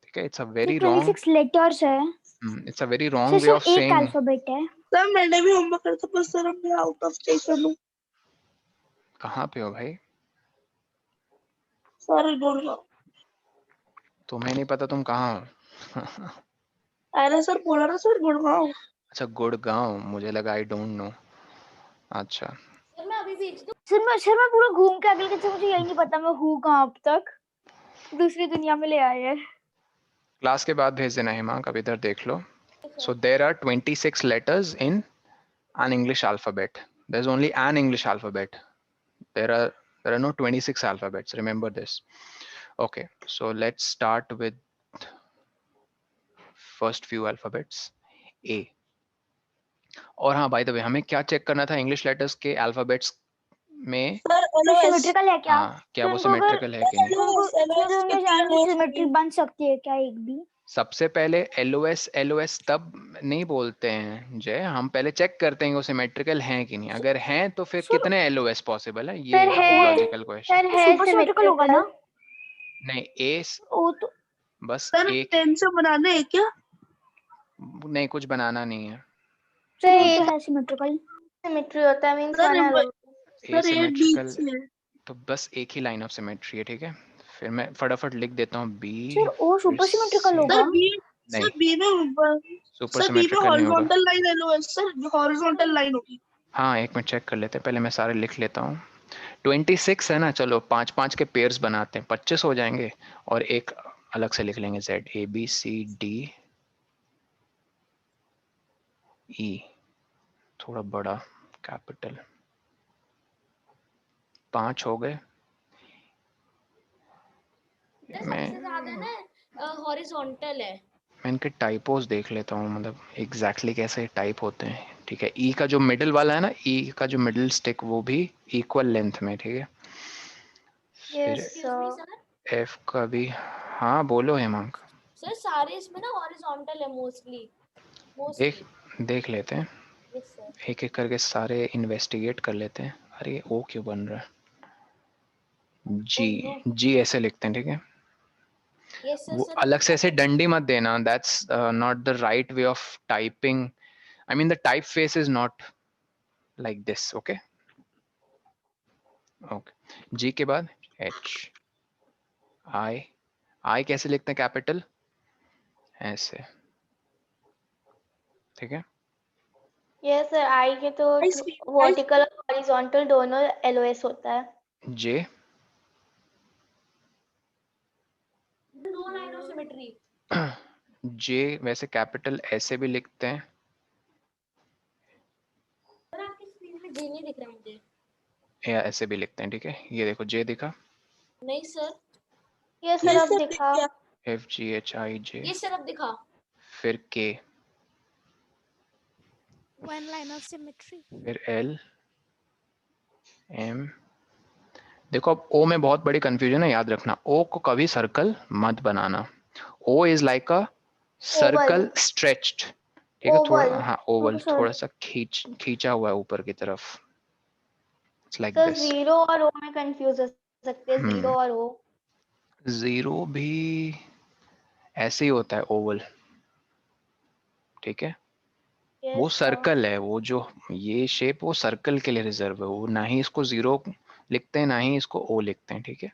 ठीक है, it's a तो वेरी रॉन्ग 26 लेटर्स है it's a very wrong sir. Way of सिर्फ एक सेइंग। अल्फाबेट है सर मैंने भी होमवर्क करा था, पर सर अब मैं आउट ऑफ स्टेशन हूँ। कहाँ पे हो भाई? सर गुड़गांव। तुम्हें नहीं पता तुम कहाँ हो? अरे सर बोला ना सर गुड़गांव। अच्छा, गुड़गांव, मुझे लगा आई डोंट नो। अच्छा, सर मैं अभी भेज दूं। सर मैं पूरा घूम के आ गई मुझे यही नहीं पता मैं हूँ कहाँ अब तक। दूसरी दुनिया में ले आए है। क्लास के बाद भेज देना हिमांक, अब इधर देख लो। So there are 26 letters in an English alphabet. There's only an English alphabet. There are no 26 alphabets. Remember this. Okay, so let's start with first few alphabets. A. और हाँ, by the way, हमें क्या check करना था English letters के alphabets में? Sir तो symmetrical है क्या? हाँ, क्या वो उनको अगर सिमेट्रिकल है कि नहीं? उनको मैं जानूं सिमेट्री बन सकती है क्या एक भी? सबसे पहले एलओएस तब नहीं बोलते हैं जय, हम पहले चेक करते हैं कि वो सिमेट्रिकल हैं कि नहीं। अगर हैं तो फिर कितने एलओएस पॉसिबल है, ये लॉजिकल क्वेश्चन। सर है सुपर सिमेट्रिकल होगा ना? नहीं, ए वो तो बस सर एक, 10 से बनाने है क्या? नहीं कुछ बनाना नहीं है। सर वो ये तो है सिमेट्रिकल। सिमेट्री होता है मींस सर वन एरो। ए सर ये सिमेट्रिकल, बीच है। तो बस एक ही लाइन ऑफ सिमेट्री है, ठीक है। फिर मैं फटाफट लिख देता हूँ बी, सर ओ सुपर सिमेट्रिकल होगा। सर बी, नहीं सर बी में सुपर सर बी में सिमेट्रिकल नहीं होगा। हॉरिजॉन्टल लाइन है लो सर, हॉरिजॉन्टल लाइन होगी। हाँ, एक मिनट चेक कर लेते हैं, पहले मैं सारे लिख लेता हूँ। 26 है ना, चलो 5-5 के पेयर्स बनाते हैं, 25 हो जाएंगे। और एक अलग से लिख लेंगे Z, A B C D E, थोड़ा बड़ा कैपिटल। 5 हो गए। मैं सबसे ज्यादा ना हॉरिजॉन्टल है। मैं इनके टाइपोज देख लेता हूँ, मतलब एग्जैक्टली कैसे टाइप होते हैं। ठीक है, ई का जो मिडिल वाला है ना, ई का जो मिडिल स्टिक, वो भी इक्वल लेंथ में, ठीक है। फिर यस सर। एफ का भी। हाँ बोलो हेमांक। सर सारे इसमें ना हॉरिजॉन्टल है मोस्टली। देख देख लेते हैं, यस सर। एक एक करके सारे इन्वेस्टिगेट कर लेते हैं। अरे ओ क्यों बन रहा है? जी, जी ऐसे लिखते हैं, ठीक है। यस वो सर। अलग से ऐसे डंडी मत देना, that's not the right way of typing. I mean the type face is not like this, okay. Okay, G के बाद एच आई। आई कैसे लिखते हैं कैपिटल? ऐसे, ठीक है। यस सर आई के तो वर्टिकल और हॉरिजॉन्टल दोनों एलओएस होता है। जे, दो लाइन ऑफ सिमेट्री। जे वैसे कैपिटल ऐसे भी लिखते हैं। सर आपकी स्क्रीन में जी नहीं दिख रहा मुझे। या ऐसे भी लिखते हैं, ठीक है। ये देखो जे दिखा। नहीं सर। यस सर अब दिखा। F G H I J. Yes sir अब दिखा। फिर के, वन लाइन ऑफ सिमेट्री। फिर एल एम। देखो अब ओ में बहुत बड़ी कंफ्यूजन है, याद रखना ओ को कभी सर्कल मत बनाना। O is like a circle stretched, ठीक है। थोड़ा हाँ ओवल, थोड़ा सा खींचा हुआ है ऊपर की तरफ। It's like sir this. Zero और ओ में कंफ्यूज हो सकते हैं, जीरो और ओ। जीरो भी ऐसे ही होता है ओवल, ठीक है। वो सर्कल है, वो जो ये शेप वो सर्कल के लिए रिजर्व है, वो ना ही इसको जीरो लिखते हैं ना ही इसको ओ लिखते हैं, ठीक है।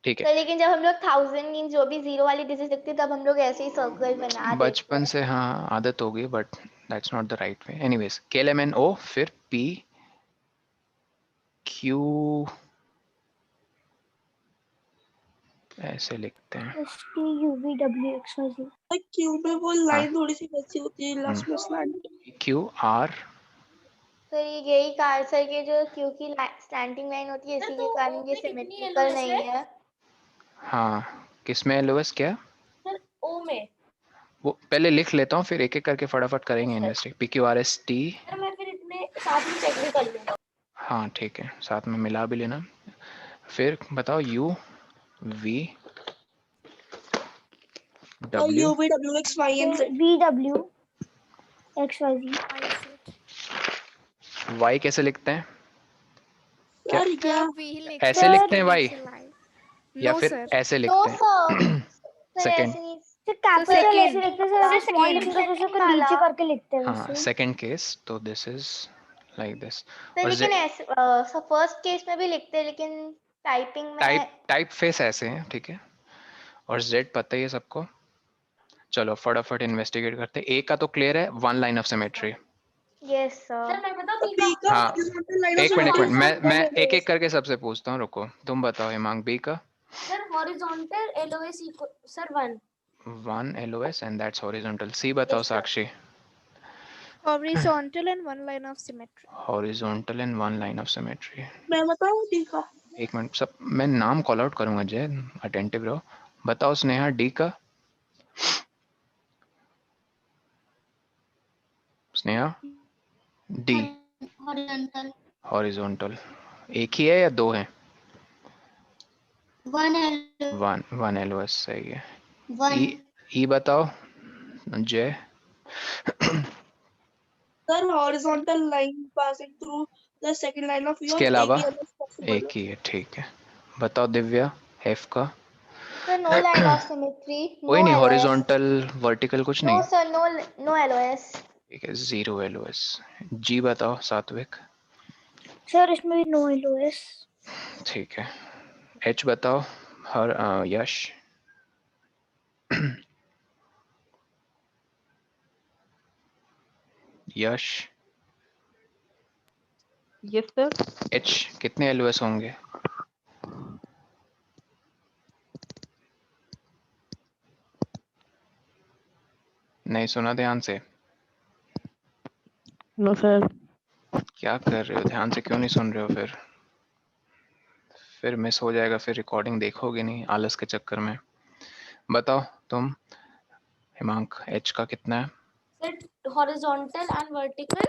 ठीक है, तो लेकिन जब हम लोग 1000 मीन जो भी जीरो वाली डिजिट लिखते हैं तब हम लोग ऐसे ही सर्कल बना देते बचपन हैं। से हाँ आदत हो गई, but that's not the right way. Anyways, K L M N O, फिर पी क्यू ऐसे लिखते हैं। S T U V W X Y Z. Q में वो लाइन थोड़ी सी वैसी होती है लास्ट में स्लैंट। क्यू आर, सर ये यही कार्सर के जो क्यू की स्लैंटिंग लाइन होती है इसी के कारण ये सिमेट्रिकल नहीं है। हाँ किसमें एलओएस क्या? सर ओ में। वो पहले लिख लेता हूँ, फिर एक एक करके फटाफट करेंगे investigate. P Q R S T. Sir मैं फिर इतने साथ में चेक भी कर लूंगा। हाँ ठीक है, साथ में मिला भी लेना। फिर बताओ U V W U V W X Y and Z. V W X Y G. Y कैसे लिखते हैं? क्या सर क्या ऐसे लिखते हैं वाई, या नो फिर सर, ऐसे लिखते हैं? सर सेकंड, ऐसे नहीं सर कैपिटल second. ऐसे लिखते हैं सर, स्मॉल लिखते हैं तो उसको नीचे वाला। करके लिखते हैं हाँ वैसे। सेकंड केस तो this is like this. Sir और लेकिन ऐसे फर्स्ट केस में भी लिखते हैं लेकिन टाइपिंग में टाइप फेस ऐसे हैं, ठीक है। और जेड पता ही है सबको। चलो फटाफट इन्वेस्टिगेट करते हैं। ए का तो क्लियर है, one line of symmetry. Yes sir. B का हाँ हॉरिजॉन्टल लाइन ऑफ एक मिनट सिमेट्री। मैं एक एक करके सबसे पूछता हूँ, रुको। तुम बताओ हिमांक, बी का Sir, horizontal LOS equal, sir, 1. 1 LOS and that's horizontal. C बताओ Yes, sir. Sakshi. Horizontal and one line of symmetry. Horizontal and one line of symmetry. मैं बताऊं डी का? एक मिनट, सब मैं नाम कॉल आउट करूंगा, जय अटेंटिव रहो। बताओ स्नेहा, डी का। स्नेहा डी हॉरिजॉन्टल हॉरिजॉन्टल एक ही है या दो है? 1 वन LOS सही है। 1 ई बताओ Jay. Sir horizontal line passing through the second line of इसके योर्स, अलावा एक ही है पॉसिबल। एक ही है, ठीक है। बताओ दिव्या, एफ का। Sir no line of symmetry, कोई नो नहीं, LOS। हॉरिजॉन्टल वर्टिकल कुछ नो नहीं, सर, नो LOS। ठीक है, 0 LOS। जी बताओ सात्विक। सर इसमें भी नो LOS। ठीक है। एच बताओ हर Yash. Yash yes sir. H कितने LOS होंगे? नहीं सुना ध्यान से? No sir. क्या कर रहे हो, ध्यान से क्यों नहीं सुन रहे हो? फिर मिस हो जाएगा, फिर रिकॉर्डिंग देखोगे नहीं आलस के चक्कर में। बताओ तुम हिमांक, एच का कितना है? Sir, horizontal and vertical,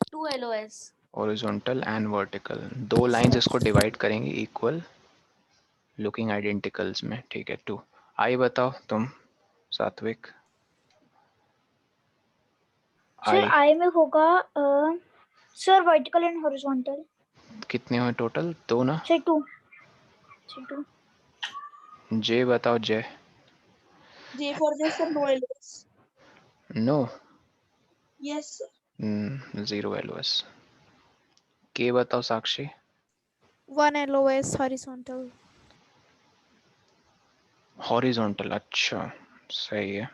2 LOS. Horizontal and vertical, दो लाइंस इसको डिवाइड करेंगे इक्वल लुकिंग आइडेंटिकल्स में, ठीक है 2। आई बताओ तुम सात्विक। सर आई आई में होगा सर वर्टिकल एंड हॉरिजॉन्टल। कितने हुए टोटल? दो ना? सर 2। सर 2। जे बताओ Jay. J for J sir no LOS। No yes sir. 0 LOS। K बताओ Sakshi. One LOS horizontal. Horizontal, अच्छा सही है।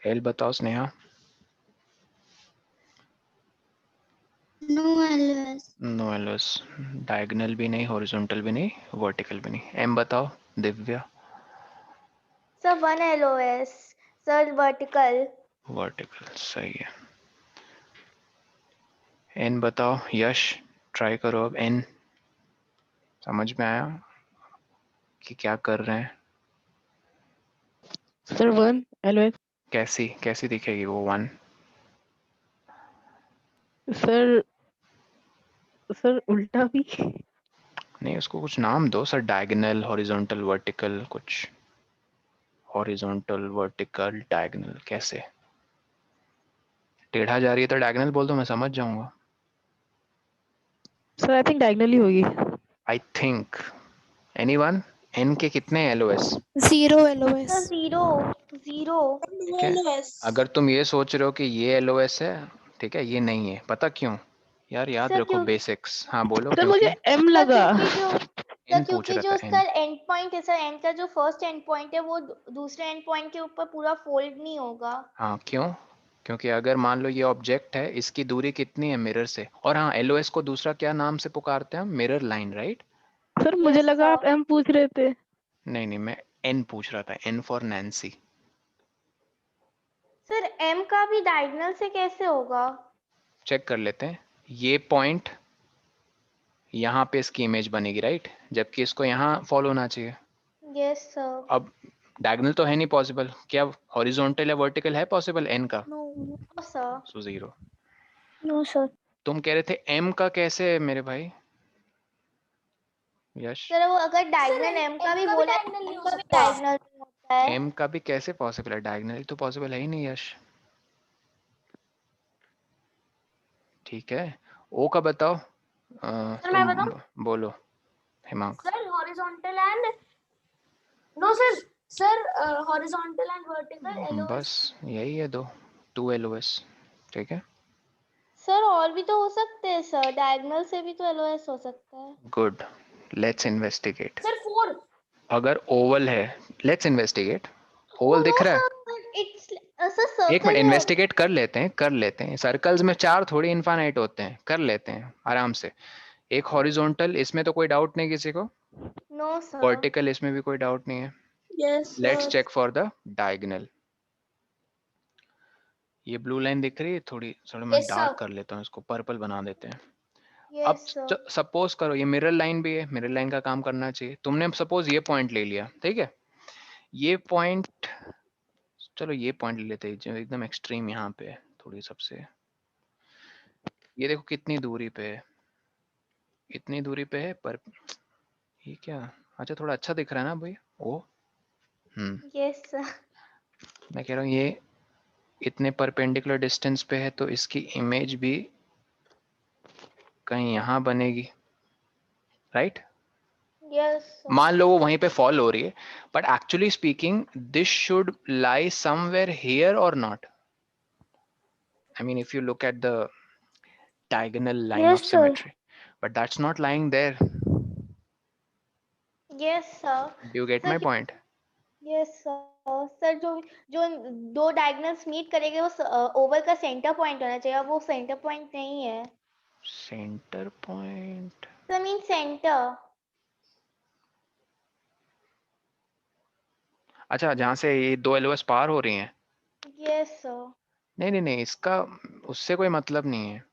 एल बताओ Sneha. No LOS। No LOS, diagonal भी नहीं, हॉरिजॉन्टल भी नहीं, वर्टिकल भी नहीं। एम बताओ Divya. Sir 1 LOS, sir vertical. Vertical सही है। एन बताओ यश, ट्राई करो अब। एन समझ में आया कि क्या कर रहे हैं? Sir 1 LOS। कैसी कैसी दिखेगी वो 1? सर सर उल्टा भी। नहीं उसको कुछ नाम दो सर, डायगोनल, हॉरिजॉन्टल, वर्टिकल, कुछ। हॉरिजॉन्टल, वर्टिकल, डायगोनल, कैसे? टेढ़ा जा रही है तो डायगोनल बोल दो, मैं समझ जाऊंगा। सर आई थिंक डायगोनली होगी। I think. एनीवन? एन के कितने LOS? 0 sir LOS. 0। ठीक है, अगर तुम ये सोच रहे हो कि ये LOS है, ठीक है, ये नहीं है। पता क्यों? यार याद सर रखो क्यों? बेसिक्स। हाँ बोलो। सर क्योंकि मुझे एम सर लगा। एन पूछ क्योंकि रहा जो था, उसका एन। एंड पॉइंट है सर, एंड का जो फर्स्ट एंड पॉइंट है वो दूसरे एंड पॉइंट के ऊपर पूरा फोल्ड नहीं होगा। हाँ क्यों? क्योंकि अगर मान लो ये ऑब्जेक्ट है, इसकी दूरी कितनी है मिरर से? और हाँ, LOS को दूसरा क्या नाम से पुकारते हैं हम? Mirror line, right? सर मुझे यस लगा आप सर। एम पूछ रहे थे। नहीं नहीं, मैं एन पूछ रहा था, N for Nancy. Sir M का भी डायगोनल से कैसे होगा? चेक कर लेते हैं। ये पॉइंट यहाँ पे इसकी इमेज बनेगी, राइट? जबकि इसको यहाँ फॉलो होना चाहिए। Yes sir. अब डायगोनल तो है नहीं पॉसिबल। क्या हॉरिजॉन्टल या वर्टिकल है पॉसिबल एन का? No. Sir so 0। No sir. तुम कह रहे थे एम का कैसे है मेरे भाई यश? सर वो अगर डायगोनल एम का भी बोला तो डायगोनल नहीं हो का भी सकता। डायगोनल होता है। एम का भी कैसे पॉसिबल है? डायगोनल तो पॉसिबल है ही नहीं यश। ठीक है, ओ का बताओ। मैं बताऊं? बोलो हिमांक। Sir, horizontal and no sir, Sir, horizontal and vertical LOS. बस यही है दो, 2 LOS, ठीक है। सर और भी तो हो सकते हैं सर, डायगोनल से भी तो एलओएस हो सकता है। Good, let's investigate. Sir, 4. अगर ओवल है, लेट्स इन्वेस्टिगेट। ओवल दिख रहा है? इट्स सर एक मिनट, सर्कल। इन्वेस्टिगेट कर लेते हैं। सर्कल्स में 4 थोड़ी इनफाइनाइट होते हैं, कर लेते हैं आराम से। एक हॉरिजॉन्टल, इसमें तो कोई डाउट नहीं किसी को। No sir. वर्टिकल, इसमें भी कोई डाउट नहीं है। Yes let's sir. Check for the diagonal. ये ब्लू लाइन दिख रही है थोड़ी, मैं Yes, डार्क sir. कर लेता हूँ, इसको पर्पल बना देते हैं। अब यस सर। सपोज करो ये मिरर लाइन भी है, मिरर लाइन का काम करना चाहिए। तुमने सपोज ये पॉइंट ले लिया, ठीक है। ये पॉइंट, चलो ये पॉइंट ले लेते हैं जो एकदम एक्सट्रीम यहाँ पे है थोड़ी सबसे। ये देखो कितनी दूरी पे है, इतनी दूरी पे है, पर ये क्या, अच्छा थोड़ा अच्छा दिख रहा है ना भाई। ओ यस सर। मैं कह रहा हूँ ये इतने परपेंडिकुलर डिस्टेंस पे है, तो इसकी इमेज भी कहीं यहाँ बनेगी, राइट? Yes sir. मान लो वो वहीं पे फॉल हो रही है, but actually speaking this should lie somewhere here और not. I mean, if you look at the diagonal line Yes, of sir. symmetry, but that's not lying there. Yes sir. Do you get my point? Yes sir. Sir जो जो दो diagonals meet करेंगे वो Oval का centre point होना चाहिए, वो centre point नहीं है। Center point. Sir mean centre. अच्छा, जहाँ से ये दो LOS पार हो रही हैं। Yes sir. नहीं, इसका उससे कोई मतलब नहीं है।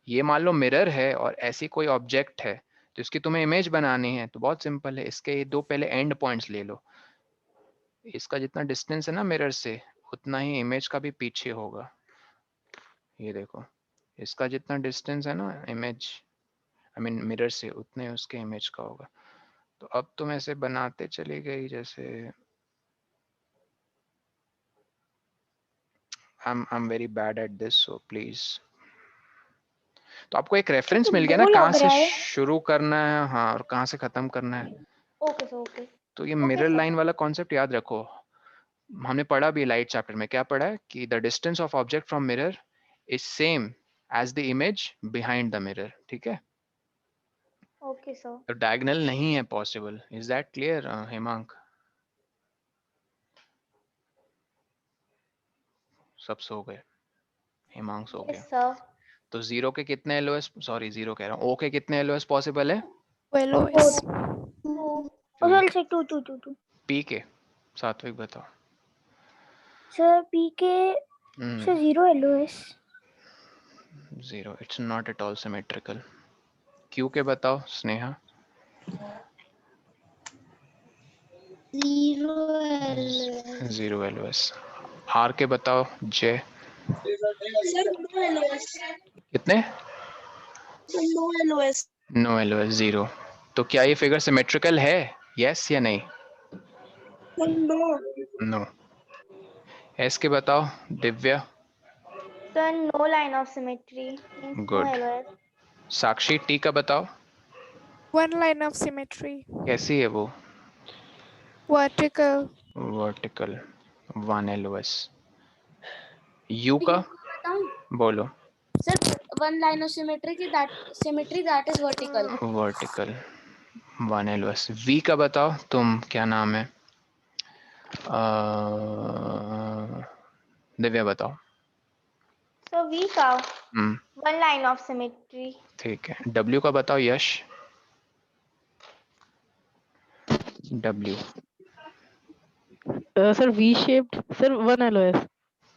ये मान लो मिरर है और ऐसी कोई ऑब्जेक्ट है, तो इसकी तुम्हें इमेज बनानी है, तो बहुत सिंपल है। इसके ये दो पहले एंड पॉइंट्स ले लो। इसका जितना डिस्टेंस है ना मिरर से, उतना ही इमेज का भी पीछे होगा। ये देखो, इसका जितना डिस्टेंस है ना इमेज, आई मीन मिरर से, उतने उसके इमेज का होगा। तो अब तुम ऐसे बनाते चली गई जैसे, I'm very bad at this, so please। तो आपको एक रेफरेंस मिल गया ना, कहाँ से शुरू करना है, हाँ, और कहाँ से खत्म करना है। Okay sir, okay. तो ये मिरर लाइन वाला कॉन्सेप्ट याद रखो। हमने पढ़ा भी लाइट चैप्टर में, क्या पढ़ा है कि the distance of object from mirror is same as the image behind the mirror, ठीक है। Okay sir. तो डायगोनल नहीं है possible. Is that clear Hemank? सब सो गए, हेमांक सो गया। Yes sir. तो जीरो के कितने LOS, सॉरी जीरो कह रहा हूँ, ओ के कितने LOS पॉसिबल है? LOS. Well, say two. P के सात्विक बताओ। Sir, PK, sir, 0 LOS. Zero, it's not at all symmetrical. Q के बताओ स्नेहा। 0 LOS। आर के बताओ जय। Sir no LOS. कितने? No LOS. नो LOS, जीरो। तो क्या ये फिगर सिमेट्रिकल है, यस या नहीं? नो। नो। एस के बताओ Divya. Sir no line of symmetry, no good. LOS. Sakshi T का बताओ। One line of symmetry. कैसी है वो? Vertical. Vertical, 1 LOS। यू का बोलो। Sir, one line of symmetry that is vertical. Vertical, 1 LOS। V का बताओ तुम, क्या नाम है? दिव्या बताओ। सर वी का वन लाइन ऑफ सिमेट्री। ठीक है। डब्ल्यू का बताओ Yash. W sir V shaped, sir 1 LOS।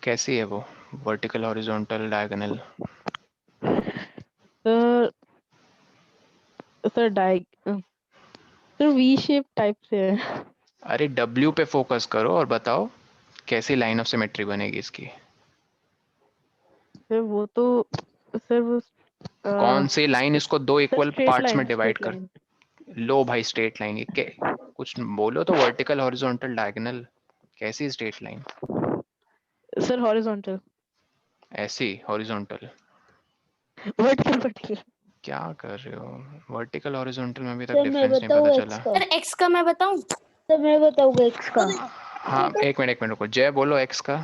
कैसी है वो? Vertical, horizontal, diagonal? Sir sir V shape type से है। अरे डब्ल्यू पे फोकस करो और बताओ कैसी लाइन ऑफ सिमेट्री बनेगी इसकी। सर वो तो, सर वो कौन सी लाइन इसको दो इक्वल स्ट्रेट पार्ट्स लाइन, में डिवाइड स्ट्रेट कर? लाइन। लो भाई, स्ट्रेट लाइन, ये कुछ बोलो तो। वर्टिकल, हॉरिजॉन्टल, डायगोनल, कैसी स्ट्रेट लाइन? Sir horizontal. ऐसी हॉरिजॉन्टल? वर्टिकल। क्या कर रहे हो? वर्टिकल हॉरिजॉन्टल में अभी तक सर मैं डिफरेंस नहीं बताऊँ पता X चला। का? Sir, X का मैं बताऊं? सर मैं बताऊँगा X का। हाँ एक मिनट रुको, जय बोलो x का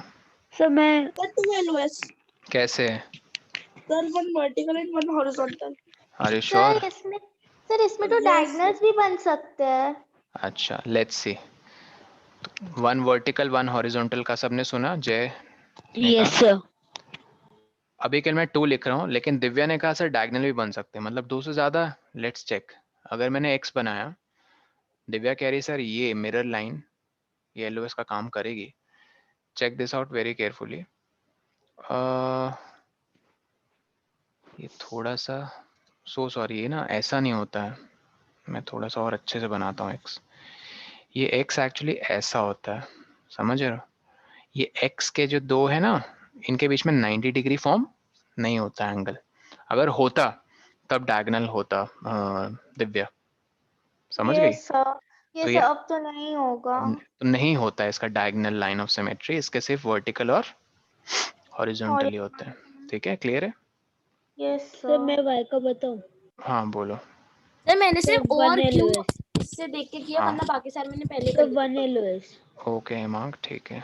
सर मैं सर 2LOS कैसे है? Sir 1 vertical and 1 horizontal are you sure? Sir इसमें तो Yes, डायगोनल्स भी बन सकते हैं। अच्छा लेट्स सी। 1 वर्टिकल 1 हॉरिजॉन्टल का सबने सुना? जय ने Yes, कहा। sir. अभी के मैं 2 लिख रहा हूँ, लेकिन दिव्या ने कहा सर डायगोनल भी बन सकते हैं, मतलब 2 से ज्यादा। Let's check. अगर मैंने x बनाया, दिव्या कह रही सर ये मिरर लाइन ये LOS का काम करेगी। Check this out very carefully. ये थोड़ा सा सॉरी, ये ना ऐसा नहीं होता है, मैं थोड़ा सा और अच्छे से बनाता हूँ x। ये x एक्चुअली ऐसा होता है, समझ रहे हो? ये x के जो 2 है ना, इनके बीच में 90 डिग्री फॉर्म नहीं होता एंगल। अगर होता तब डायगोनल होता। दिव्या समझ गई? ये तो सर अब तो नहीं होगा। तो नहीं होता है इसका डायगोनल लाइन ऑफ सिमेट्री, इसके सिर्फ वर्टिकल और हॉरिजॉन्टली होते हैं। ठीक है, क्लियर है? यस सर मैं y का बताऊं? हाँ बोलो। सर मैंने सिर्फ सर और 1 क्यू LOS इससे देख के किया, हाँ। वरना बाकी सारे मैंने पहले कर सर लिया। 1 LOS ओके हेमांग, ठीक है।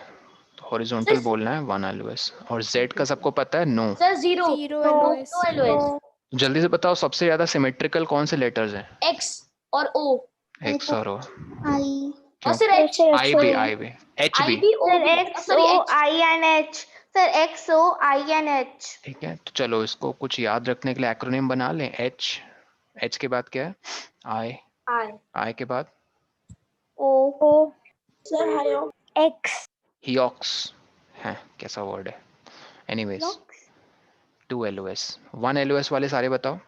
तो हॉरिजॉन्टल बोलना है 1 LOS। और z का सबको पता है? No. Sir 0 Zero no LOS. LOS जल्दी से बताओ सबसे ज्यादा सिमेट्रिकल कौन से लेटर्स हैं? X और O x और o। आई और सर H i भी h I भी। भी O सर भी X sorry O H। I N H sir X O I N H। ठीक है, तो चलो इसको कुछ याद रखने के लिए एक्रोनिम बना लें। h के बाद क्या है? I के बाद O sir high x हियोक्स है, कैसा वर्ड है? Anyways 2 LOS। 1 LOS वाले सारे बताओ,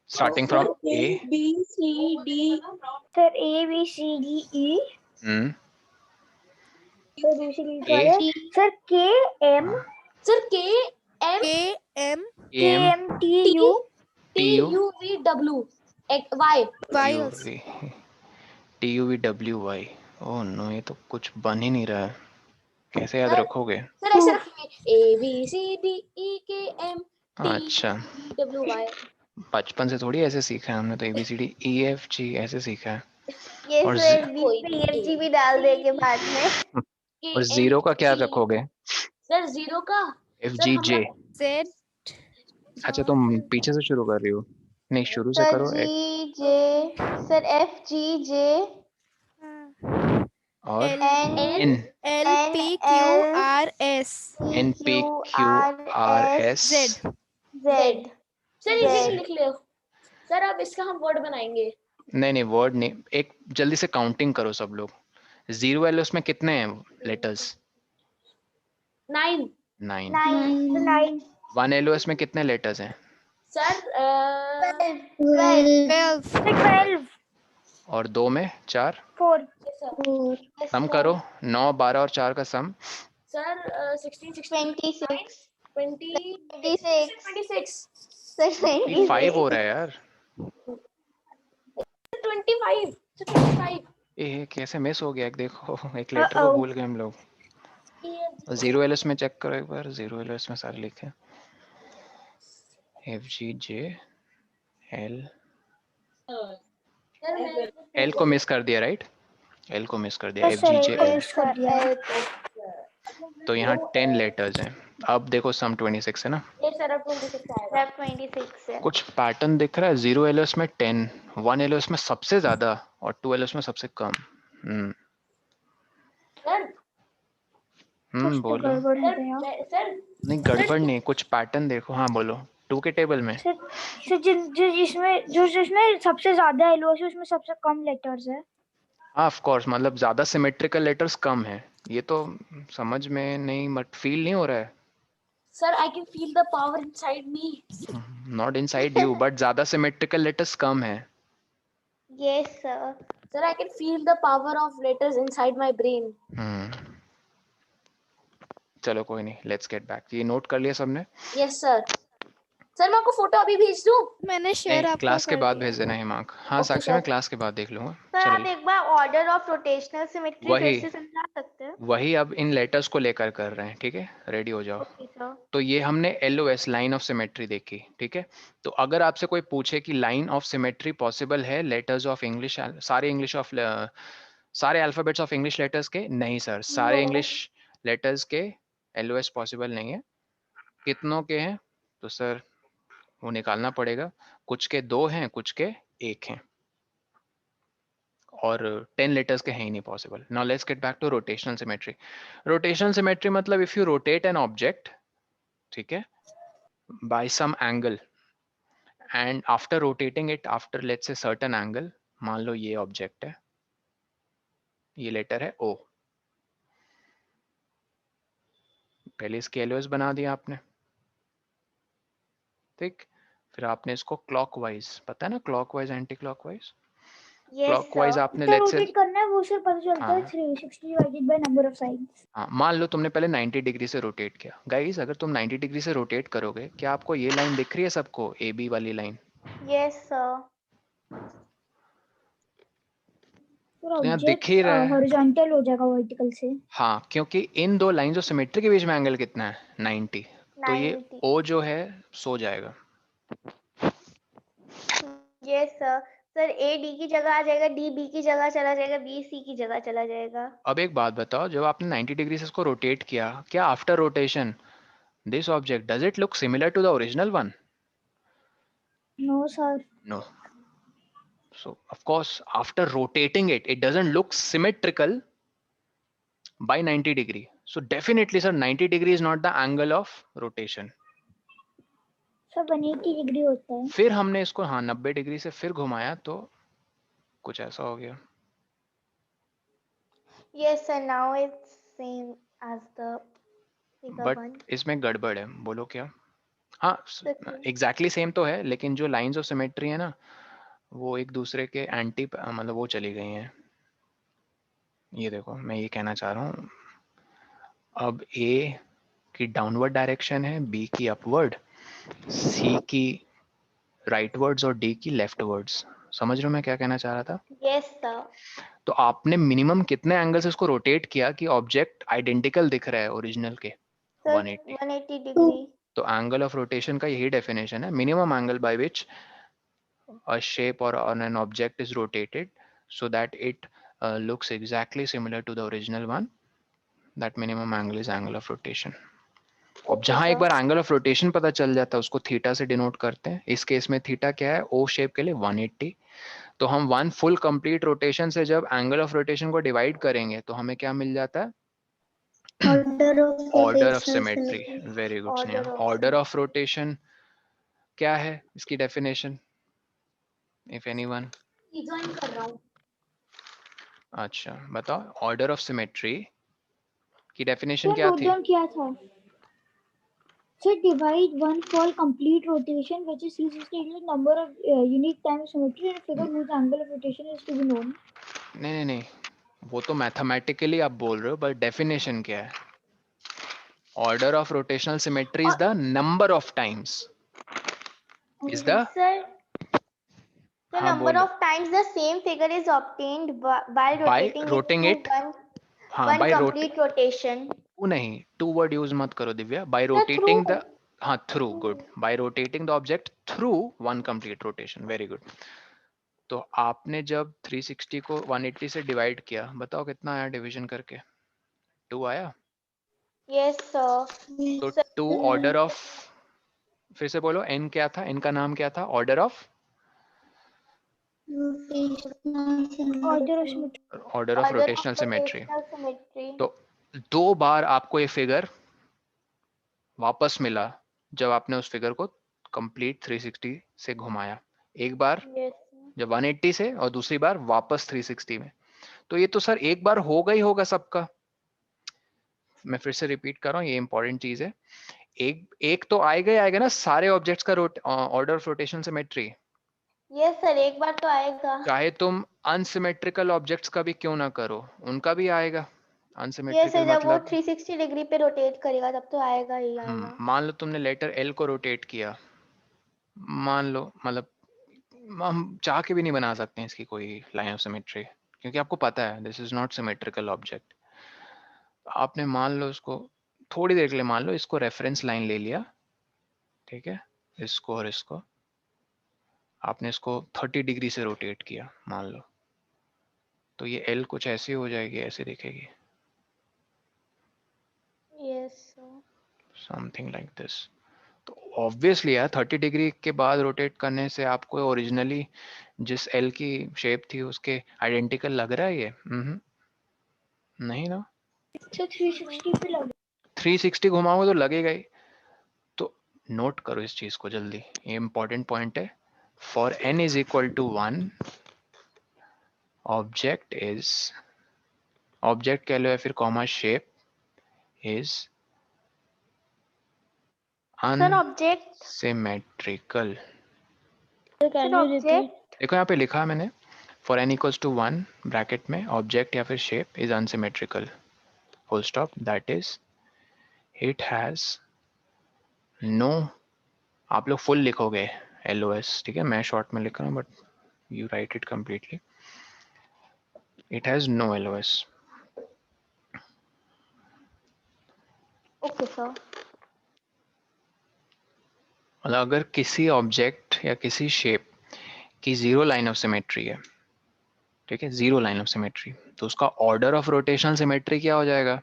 starting sir from A a। B C D sir A B C D E sir दूसरी A वाले sir K M sir K M K M K m M T U T TU U V W Y। Y also. TUVWY। Oh no, ये तो कुछ बन ही नहीं रहा है, कैसे याद सर रखोगे? सर ऐसे रखेंगे A B C D E K M T अच्छा, W Y। बचपन से थोड़ी ऐसे सीखा है हमने, तो ABCD EFG ऐसे सीखा है। ये और सर कोई बीच में नहीं, EFG भी डाल देंगे बाद में। और जीरो का क्या रखोगे? सर 0 का FGJ। Z. अच्छा तुम पीछे से शुरू कर रही हो? नहीं, शुरू से सर करो। G J sir F G J और L N L P Q R S NP Q R S Z. Z sir इसे लिख लो सर। अब इसका हम वर्ड बनाएंगे। नहीं वर्ड नहीं, एक जल्दी से काउंटिंग करो सब लोग। 0 LOS में कितने हैं लेटर्स? 9 9। 1 LOS में कितने लेटर्स हैं? सर 12. 12 और 2 में 4। 4 सम करो, 9 12 और 4 का सम। सर 16 26 26 सर 5 हो रहा है यार। 25 25। ये कैसे मिस हो गया? देखो एक लेटर को भूल गए हम लोग। 0 LOS में चेक करो एक बार, 0 LOS में सारे लिखे FGJ L। L को मिस कर दिया, राइट? L को मिस कर दिया, FGJ L। तो यहाँ 10 लेटर्स हैं। अब देखो सम 26 है ना? सर अब 26 आएगा। 26 है। कुछ पैटर्न दिख रहा है? 0 LOS में 10, 1 LOS में सबसे ज्यादा और 2 LOS में सबसे कम। सर बोलो। सर नहीं गड़बड़ नहीं, कुछ पैटर्न देखो। हाँ बोलो। 2 के टेबल में सर जिसमें सबसे ज्यादा एलओएस है उसमें सबसे कम लेटर्स है। हाँ ऑफ कोर्स, मतलब ज्यादा सिमेट्रिकल लेटर्स कम है, ये तो समझ में नहीं, बट फील नहीं हो रहा है। Sir I can feel the power inside me. Not inside you, but ज्यादा सिमेट्रिकल लेटर्स कम है। Yes sir. Sir I can feel the power of letters inside my brain. चलो कोई नहीं, लेट्स गेट बैक। ये नोट कर लिया सबने? Yes sir. Sir मैं आपको फोटो अभी भेज दूं? मैंने शेयर आपको क्लास के कर बाद दिया। भेज देना हिमांक। हाँ Okay, साक्षी, sir. मैं क्लास के बाद देख लूंगा। सर आप चलिए, एक बार ऑर्डर ऑफ रोटेशनल सिमेट्री वही। फिर से समझा सकते हैं? वही अब इन लेटर्स को लेकर कर रहे हैं, ठीक है? रेडी हो जाओ। Okay sir. तो ये हमने LOS लाइन ऑफ सिमेट्री देखी, ठीक है? तो अगर आपसे कोई पूछे कि लाइन ऑफ सिमेट्री पॉसिबल है लेटर्स ऑफ इंग्लिश, सारे इंग्लिश ऑफ सारे अल्फाबेट्स ऑफ इंग्लिश लेटर्स के नहीं सर, सारे इंग्लिश लेटर्स के LOS पॉसिबल नहीं है। कितनों के हैं तो सर वो निकालना पड़ेगा, कुछ के 2 हैं, कुछ के 1 हैं, और 10 लेटर्स के हैं ही नहीं possible. Now let's get back to rotational symmetry. Rotational symmetry मतलब if you rotate an object, ठीक है, by some angle, and after rotating it after let's say certain angle, मान लो ये ऑब्जेक्ट है, ये लेटर है O, पहले इसके LOS बना दिया आपने, ठीक, फिर आपने इसको क्लॉकवाइज, पता है ना clockwise anti clockwise, yes clockwise sir. आपने तो लेट्स से, रोटेट करना है वो सर पता चलता है हाँ 360 divided by number of sides. हाँ, मान लो तुमने पहले 90 डिग्री से रोटेट किया। गाइस अगर तुम 90 डिग्री से रोटेट करोगे, क्या आपको ये लाइन दिख रही है सबको, AB वाली लाइन? Yes sir. पूरा तो यहाँ दिख ऑब्जेक्ट ही रहा है। हॉरिजॉन्टल हो जाएगा वर्टिकल से। हाँ, क्योंकि इन दो लाइंस ऑफ सिमेट्री के बीच में एंगल कितना है, 90, तो ये 90। O जो है सो जाएगा। Yes sir. Sir A D की जगह आ जाएगा, D B की जगह चला जाएगा, B C की जगह चला जाएगा। अब एक बात बताओ, जब आपने 90 डिग्री से इसको रोटेट किया, क्या after rotation this object does it look similar to the original one? No sir. No. So of course after rotating it, it doesn't look symmetrical by 90 degree. So definitely sir 90 degree is not the angle of rotation. Sir 180 degree होता है। फिर हमने इसको हाँ 90 degree से फिर घुमाया तो कुछ ऐसा हो गया। Yes sir, now it's same as the figure but 1। इसमें गड़बड़ है, बोलो क्या? हाँ Okay. एग्जैक्टली सेम तो है, लेकिन जो लाइंस ऑफ सिमेट्री है ना, वो एक दूसरे के एंटी मतलब वो चली गई हैं। ये देखो मैं ये कहना चाह रहा हूँ, अब A की डाउनवर्ड डायरेक्शन है, B की अपवर्ड, C की राइटवर्ड्स और D की लेफ्टवर्ड्स। समझ रहे हो मैं क्या कहना चाह रहा था? Yes sir. तो आपने मिनिमम कितने एंगल से इसको रोटेट किया कि ऑब्जेक्ट आइडेंटिकल दिख रहा है ओरिजिनल के? सर 180। 180 डिग्री। तो एंगल ऑफ रोटेशन का यही डेफिनेशन है, minimum angle by which a shape or on an object is rotated so that it looks exactly similar to the original one. That minimum angle is angle of rotation. अब जहां एक बार angle of rotation पता चल जाता है, उसको theta से denote करते हैं। इस केस में थीटा क्या है, O शेप के लिए 180। तो हम वन फुल कंप्लीट रोटेशन से जब एंगल ऑफ रोटेशन को डिवाइड करेंगे तो हमें क्या मिल जाता है? Order of symmetry. Very good Sneha. Order of rotation क्या है इसकी डेफिनेशन, इफ एनीवन? ज्वाइन कर रहा हूँ। अच्छा बताओ, ऑर्डर ऑफ सिमेट्री की डेफिनेशन सर क्या नोट थी? डाउन किया था sir, divide one full complete rotation which is 360 into number of unique times symmetry and figure whose angle of rotation is to be known. नहीं नहीं नहीं, वो तो मैथमेटिकली आप बोल रहे हो, बट डेफिनेशन क्या है? Order of rotational symmetry is the number of times, is the sir the हाँ number बोलो, of times the same figure is obtained by rotating rotating it it, to हाँ one by complete rotation. To नहीं, to word use मत करो Divya, by Sir, rotating the, through. हाँ through, good, by rotating the object through one complete rotation, very good. तो आपने जब 360 को 180 से डिवाइड किया, बताओ कितना आया डिवीजन करके? 2 आया। Yes, sir. तो Sir, 2 ऑर्डर ऑफ, फिर से बोलो, n क्या था, n का नाम क्या था? Order of, order of order rotational of symmetry. rotational symmetry. तो 2 बार आपको ये फिगर वापस मिला जब आपने उस फिगर को कंप्लीट 360 से घुमाया, एक बार Yes. जब 180 से और दूसरी बार वापस 360 में। तो ये तो सर एक बार होगा ही होगा सबका। मैं फिर से रिपीट कर रहा हूँ, ये इंपॉर्टेंट चीज है। एक तो आएगा ही आएगा ना सारे ऑब्जेक्ट्स का order of rotation symmetry. Yes, sir. एक बार तो आएगा. चाहे तुम अनसिमेट्रिकल ऑब्जेक्ट्स का भी क्यों ना करो, उनका भी आएगा। Yes, unsymmetrical sir. जब वो मतलब 360 डिग्री पे रोटेट करेगा तब तो आएगा ही आएगा. मान लो तुमने लेटर L को रोटेट किया, मान लो, मतलब हम चाह के भी नहीं बना सकते हैं इसकी कोई लाइन ऑफ सिमेट्री, क्योंकि आपको पता है this is not symmetrical object. आपने मान लो इसको थोड़ी देर के लिए, मान लो इसको रेफरेंस लाइन ले लिया, ठीक है, इसको और इसको आपने इसको 30 डिग्री से रोटेट किया मान लो, तो ये L कुछ ऐसी हो जाएगी, ऐसे दिखेगी, yes sir. Something like this. तो ऑब्वियसली यार 30 डिग्री के बाद रोटेट करने से आपको ओरिजिनली जिस L की शेप थी उसके आइडेंटिकल लग रहा है ये? नहीं ना। सर 360 पे लग 360 घुमाओगे तो लगेगा ही। तो नोट करो इस चीज को जल्दी, ये इंपॉर्टेंट पॉइंट है। For n is equal to 1, object is, object कह लो या फिर comma shape is sir object, unsymmetrical. Sir object, देखो यहाँ पे लिखा है मैंने, for n equals to 1 bracket में ऑब्जेक्ट या फिर shape is unsymmetrical, full stop, that is it has no, आप लोग फुल लिखोगे LOS, ठीक है, मैं शॉर्ट में लिख रहा हूँ but you write it completely, it has no LOS। Okay sir. मतलब अगर किसी ऑब्जेक्ट या किसी शेप की जीरो लाइन ऑफ सिमेट्री है, ठीक है, जीरो लाइन ऑफ सिमेट्री, तो उसका ऑर्डर ऑफ रोटेशनल सिमेट्री क्या हो जाएगा?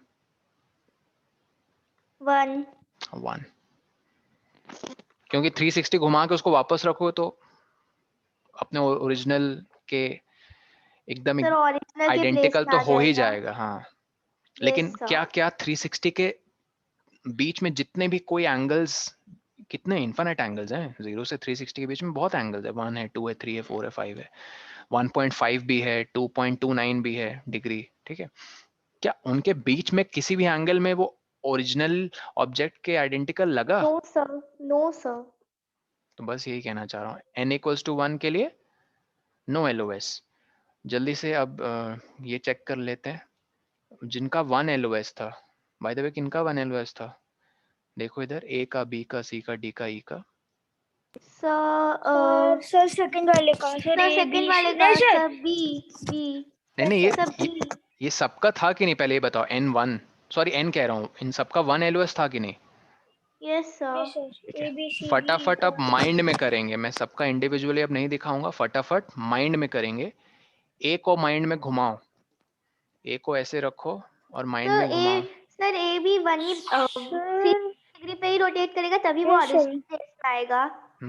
1। 1, क्योंकि 360 घुमा के उसको वापस रखो तो अपने ओरिजिनल के एकदम सर ओरिजिनल के प्लेस आइडेंटिकल में तो आ हो ही जाएगा। जाएगा, हाँ। यस लेकिन सर। क्या क्या 360 के बीच में जितने भी कोई एंगल्स, कितने इन्फिनिट एंगल्स हैं 0 से 360 के बीच में, बहुत एंगल्स है, 1 है, 2 है, 3 है, 4 है, 5 है, 1.5 भी है, 2.29 भी है डिग्री, ठीक है। क्या उनके बीच में किसी भी एंगल में वो ओरिजिनल ऑब्जेक्ट के आइडेंटिकल लगा? No sir, no sir. तो बस यही कहना चाह रहा हूँ, n इक्वल्स टू 1 के लिए नो LOS। जल्दी से अब ये चेक कर लेते हैं जिनका 1 LOS था, बाय द वे किनका 1 LOS था, देखो इधर, A का, B का, C का, D का, E का। सर सर सेकंड वाले का सर सर ए सेकंड बी वाले नहीं का सर सर बी नहीं सर ये, बी। ये सबका था कि नहीं, पहले ये बताओ, N1, सॉरी N कह रहा हूँ, इन सबका 1 LOS था कि नहीं? यस नहीं सर। सर ठीक ए है, बी सी डी फटाफट अब का माइंड में करेंगे, मैं सबका इंडिविजुअली अब नहीं दिखाऊंगा, फटाफट माइंड में करेंगे। ए को माइंड में घुमाओ, ए को ऐसे रखो और माइंड तो में घुमाओ। सर ए भी 1 ही 3 सर डिग्री पे ही रोटेट करेगा तभी वो यस सर ओरिजिनल प्लेस पे आएगा।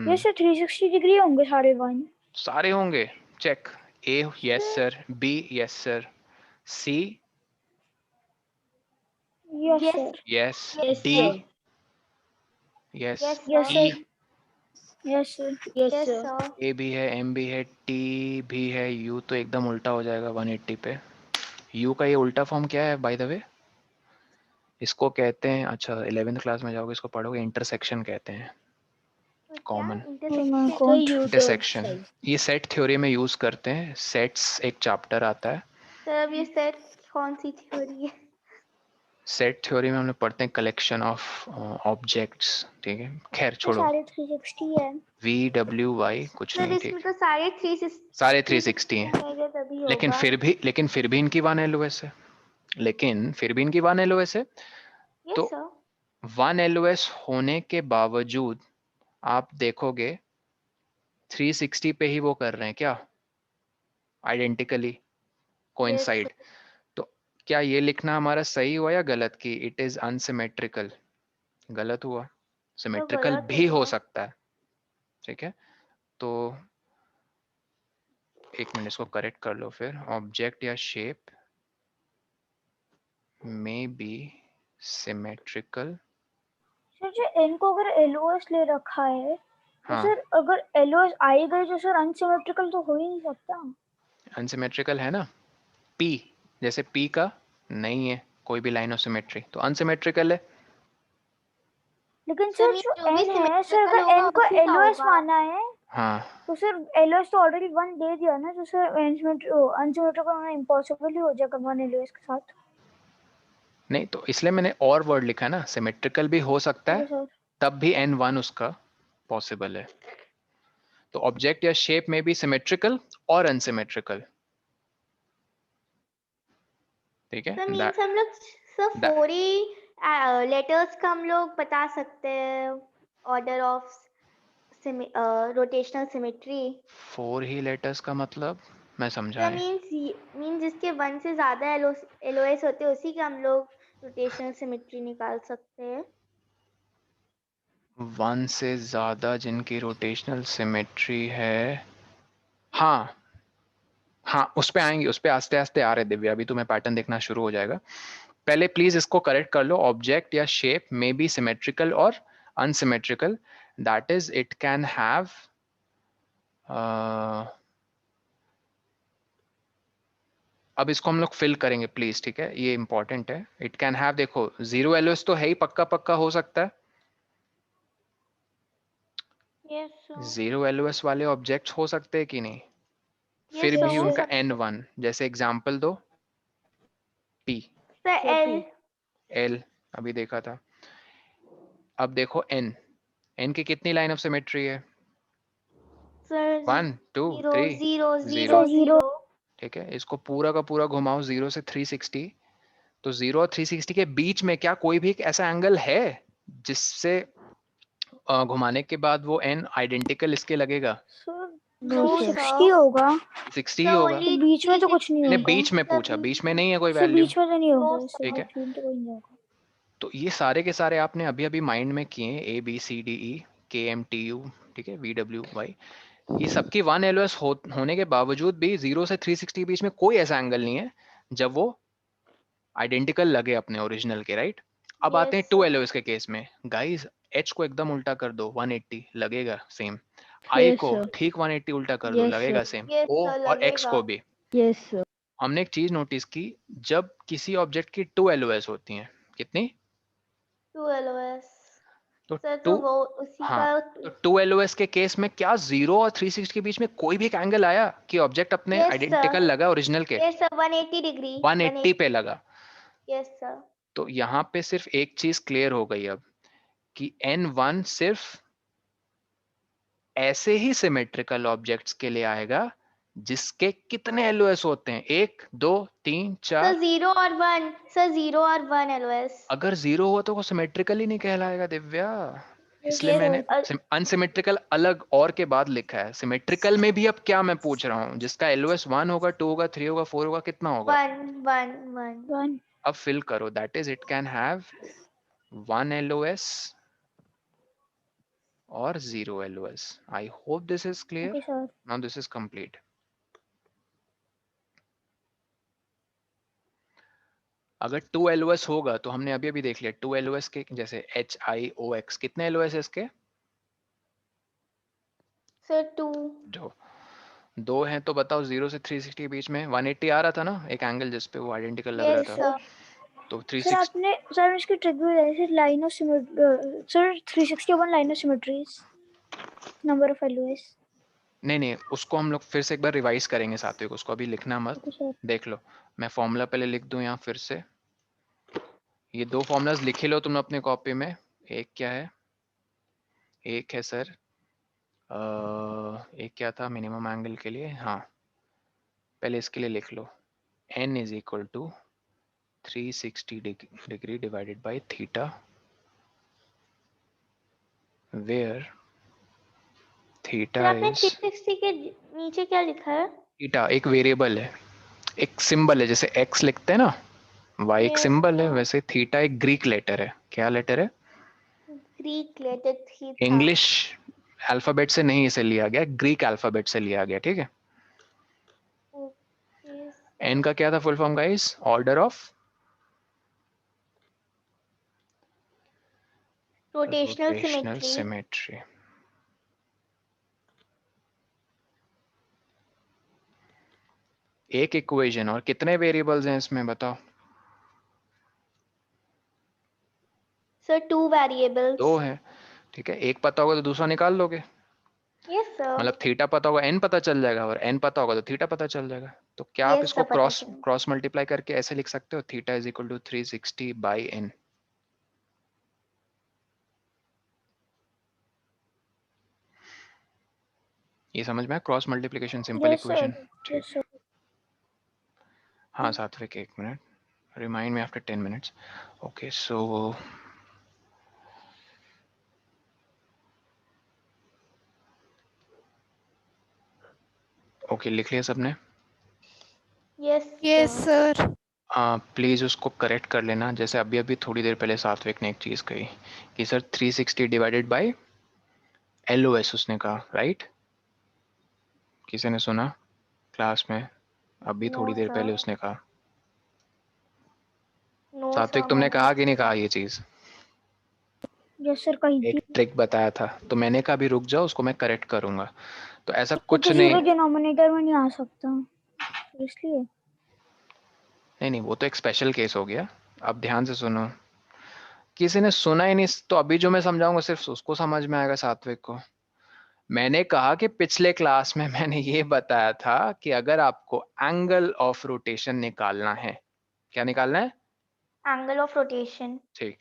यस सर 360 डिग्री होंगे सारे वन सारे होंगे, check. A yes sir, B yes sir, C yes yes sir yes, yes D sir. Yes, yes yes E, sir yes sir yes sir. A भी है, M भी है, टी भी है, यू तो एकदम उल्टा हो जाएगा 180 पे। यू का ये उल्टा फॉर्म क्या है बाय द वे? इसको कहते हैं, अच्छा 11th क्लास में जाओगे इसको पढ़ोगे, इंटरसेक्शन कहते हैं, तो क्या कॉमन इंटरसेक्शन? इंटरसेक्शन। ये सेट थ्योरी में यूज करते हैं, सेट्स एक चैप्टर आता है, सर अब ये सेट कौन सी थ्योरी है? सेट थ्योरी में हम लोग पढ़ते हैं कलेक्शन ऑफ ऑब्जेक्ट्स, ठीक है, खैर तो छोड़ो, सारे 360 है VWY कुछ सर नहीं, इसमें ठीक, तो सारे 360 सारे 360 हैं, रहेंगे तभी लेकिन होगा। फिर भी इनकी 1 LOS है, लेकिन फिर भी इनकी 1 LOS है। यस तो सर। 1 LOS होने के बावजूद आप देखोगे 360 पे ही वो कर रहे हैं क्या, आइडेंटिकली यस कोइंसाइड। तो क्या ये लिखना हमारा सही हुआ या गलत कि इट इज अनसिमेट्रिकल? गलत हुआ, सर सिमेट्रिकल गलत भी हो हुआ। सकता है, ठीक है। तो एक मिनट इसको करेक्ट कर लो फिर, ऑब्जेक्ट या शेप में बी सिमेट्रिकल। सर जो एन को अगर एलओएस ले रखा है तो हाँ, सर अगर एलओएस आई गई तो सर अनसिमेट्रिकल तो हो ही नहीं सकता अनसिमेट्रिकल है ना, P, जैसे P का नहीं है कोई भी लाइन ऑफ सिमेट्री तो अनसिमेट्रिकल है। लेकिन सर सर मीन जो जो भी एन है सर सिमेट्रिकल अगर होगा एन को उसी का एलओएस होगा। माना है हाँ, तो सर एलओएस तो ऑलरेडी 1 दे दिया ना तो सर अनसिमेट्रिकल होना इम्पॉसिबल ही हो जाएगा 1 एलओएस के साथ। नहीं तो इसलिए मैंने और वर्ड लिखा है ना, सिमेट्रिकल भी हो सकता ठीक है, है सर तब भी N1 उसका पॉसिबल है। तो ऑब्जेक्ट या शेप में भी सिमेट्रिकल और अनसिमेट्रिकल, ठीक है। सर मीन्स हम लोग सर 4 ही लेटर्स का हम लोग बता सकते हैं order of rotational symmetry. 4 he letters का मतलब मैं समझाएं। मीन जिसके 1 से ज्यादा एलओएस होते हैं उसी का हम लोग रोटेशनल सिमेट्री निकाल सकते हैं। 1 से ज्यादा जिनकी रोटेशनल सिमेट्री है, हाँ हाँ उस पे आएंगे, उस पे आस्ते आस्ते आ रहे दिव्या, अभी तुम्हें पैटर्न देखना शुरू हो जाएगा। पहले प्लीज इसको करेक्ट कर लो। ऑब्जेक्ट या शेप मे बी सिमेट्रिकल और unsymmetrical, that is it can have अब इसको हम लोग फिल करेंगे प्लीज, ठीक है, ये इंपॉर्टेंट है। इट कैन हैव, देखो 0 एलओएस तो है ही, पक्का पक्का हो सकता है। Yes sir. 0 एलओएस वाले ऑब्जेक्ट्स हो सकते हैं कि नहीं? फिर सर, भी हो उनका सकते हैं। n1, जैसे एग्जांपल दो। p, sir L. l अभी देखा था। अब देखो n, n की कितनी लाइन ऑफ सिमेट्री है? सर 1 2 0 3 0 0, 0 0। ठीक है। इसको पूरा का पूरा घुमाओ 0 से 360, तो 0 और 360 के बीच में क्या कोई भी एक ऐसा एंगल है जिससे घुमाने के बाद वो n आइडेंटिकल इसके लगेगा? नो 60 होगा। 60 ही होगा। तो बीच में तो कुछ नहीं मैंने होगा। बीच में पूछा, बीच में नहीं है कोई इससे वैल्यू, बीच में तो नहीं होगा, इससे ठीक है। बीच में तो कोई नहीं होगा। तो ये सारे के सारे आपने अभी अभी माइंड में किए, ए बी सी डी ई के एम टी यू, ठीक है, वी डब्ल्यू वाई, ये सबकी 1 एलओएस होने के बावजूद भी 0 से 360 के बीच में कोई ऐसा एंगल नहीं है जब वो आइडेंटिकल लगे अपने ओरिजिनल के, राइट। अब आते हैं 2 एलओएस के केस में। गाइस एच को एकदम उल्टा कर दो, 180 लगेगा सेम। आई Yes, को sir. ठीक 180 उल्टा कर दो, Yes, लगेगा sir. सेम। यस ओ सर और एक्स लगेगा। को भी। Yes, sir. हमने एक चीज नोटिस की, जब किसी ऑब्जेक्ट की 2 एलओएस होती हैं, कितनी? 2 एलओएस। तो सर 2, तो वो उसी हाँ, का। तो 2 एलओएस के केस में क्या 0 और 360 के बीच में कोई भी एक एंगल आया कि ऑब्जेक्ट अपने यस आइडेंटिकल सर। लगा ओरिजिनल के? Yes sir 180 degree. 180 पे लगा। Yes sir. तो यहाँ पे सिर्फ एक चीज क्लियर हो गई अब, कि n1 सिर्फ ऐसे ही सिमेट्रिकल ऑब्जेक्ट्स के लिए आएगा जिसके कितने एलओएस होते हैं, 1 2 3 सर 4। 0 और 1। सर 0 और 1 एलओएस। अगर 0 हो तो वो सिमेट्रिकल ही नहीं कहलाएगा दिव्या, इसलिए यस मैंने अनसिमेट्रिकल अलग और के बाद लिखा है। सिमेट्रिकल में भी अब क्या मैं पूछ रहा हूँ, जिसका एलओएस 1 होगा, 2 होगा, 3 होगा, 4 होगा, कितना होगा? 1 1 1। 1 अब फिल करो, that is it can have 1 LOS और 0 LOS. I hope this is okay clear. Sir. Now this is complete. अगर 2 एलओएस होगा तो हमने अभी अभी देख लिया 2 एलओएस के, जैसे HIOX कितने एलओएस है इसके? सर 2। जो 2 हैं तो बताओ 0 से 360 के बीच में 180 आ रहा था ना, एक एंगल जिस पे वो आइडेंटिकल लग रहा यस था। सर। तो सर 360 आपने सर इसकी ट्रिक भी बताई थी, line of symmetry. Sir 361 line of symmetries, number of LOS. नहीं, उसको हम लोग फिर से एक बार रिवाइज करेंगे सात्विक, उसको अभी लिखना मत, ओके सर। देख लो। मैं फॉर्मूला पहले लिख दूं यहाँ फिर से। ये 2 फॉर्मूलाज लिखे लो तुम अपने कॉपी में। एक क्या है, एक है सर एक क्या था मिनिमम एंगल के लिए, हाँ पहले इसके लिए लिख लो, n is equal to 360 degree divided by theta, where sir theta आपने इज, 360 के नीचे क्या लिखा है? थीटा एक वेरिएबल है, एक सिंबल है, जैसे x लिखते हैं ना, y एक यस सिंबल है, सर। वैसे थीटा एक ग्रीक लेटर है। क्या लेटर है? Greek letter theta. English alphabet से नहीं इसे लिया गया, ग्रीक अल्फाबेट से लिया गया, ठीक है। Okay n sir. का क्या था full form guys? Order of rotational rotational symmetry. Symmetry. एक इक्वेशन और कितने वेरिएबल्स हैं इसमें बताओ? Sir 2 variables. 2 है, ठीक है। एक पता होगा तो दूसरा निकाल लोगे, यस सर। मतलब थीटा पता होगा n पता चल जाएगा, और n पता होगा तो थीटा पता चल जाएगा। तो क्या आप यस इसको सर पता क्रॉस चला। क्रॉस मल्टीप्लाई करके ऐसे लिख सकते हो, theta is equal to 360 by n। ये समझ में आया, cross multiplication simple yes sir. Equation, ठीक। Yes sir. हाँ सात्विक एक minute, remind me after 10 minutes. Okay so okay लिख लिया सबने? Yes, Yes, sir. sir. Please उसको करेक्ट कर लेना, जैसे अभी अभी थोड़ी देर पहले सात्विक ने एक चीज कही कि सर 360 डिवाइडेड बाय LOS उसने कहा, राइट? किसी ने सुना क्लास में? अभी No, थोड़ी देर sir. पहले उसने कहा। No, सात्विक sir, तुमने मैंने कहा कि नहीं नहीं कहा ये चीज? यस सर कही एक थी। ट्रिक बताया था तो मैंने कहा अभी रुक जाओ, उसको मैं करेक्ट करूंगा। तो ऐसा कुछ तो नहीं, जीरो डिनोमिनेटर में नहीं आ सकता इसलिए। नहीं वो तो एक स्पेशल केस हो गया। अब ध्यान से सुनो, किसी ने सुना ही नहीं तो अभी जो मैं समझाऊंगा सिर्फ उसको समझ में आएगा, सात्विक को। मैंने कहा कि पिछले क्लास में मैंने ये बताया था कि अगर आपको एंगल ऑफ रोटेशन निकालना है, क्या निकालना है? Angle of rotation. ठीक,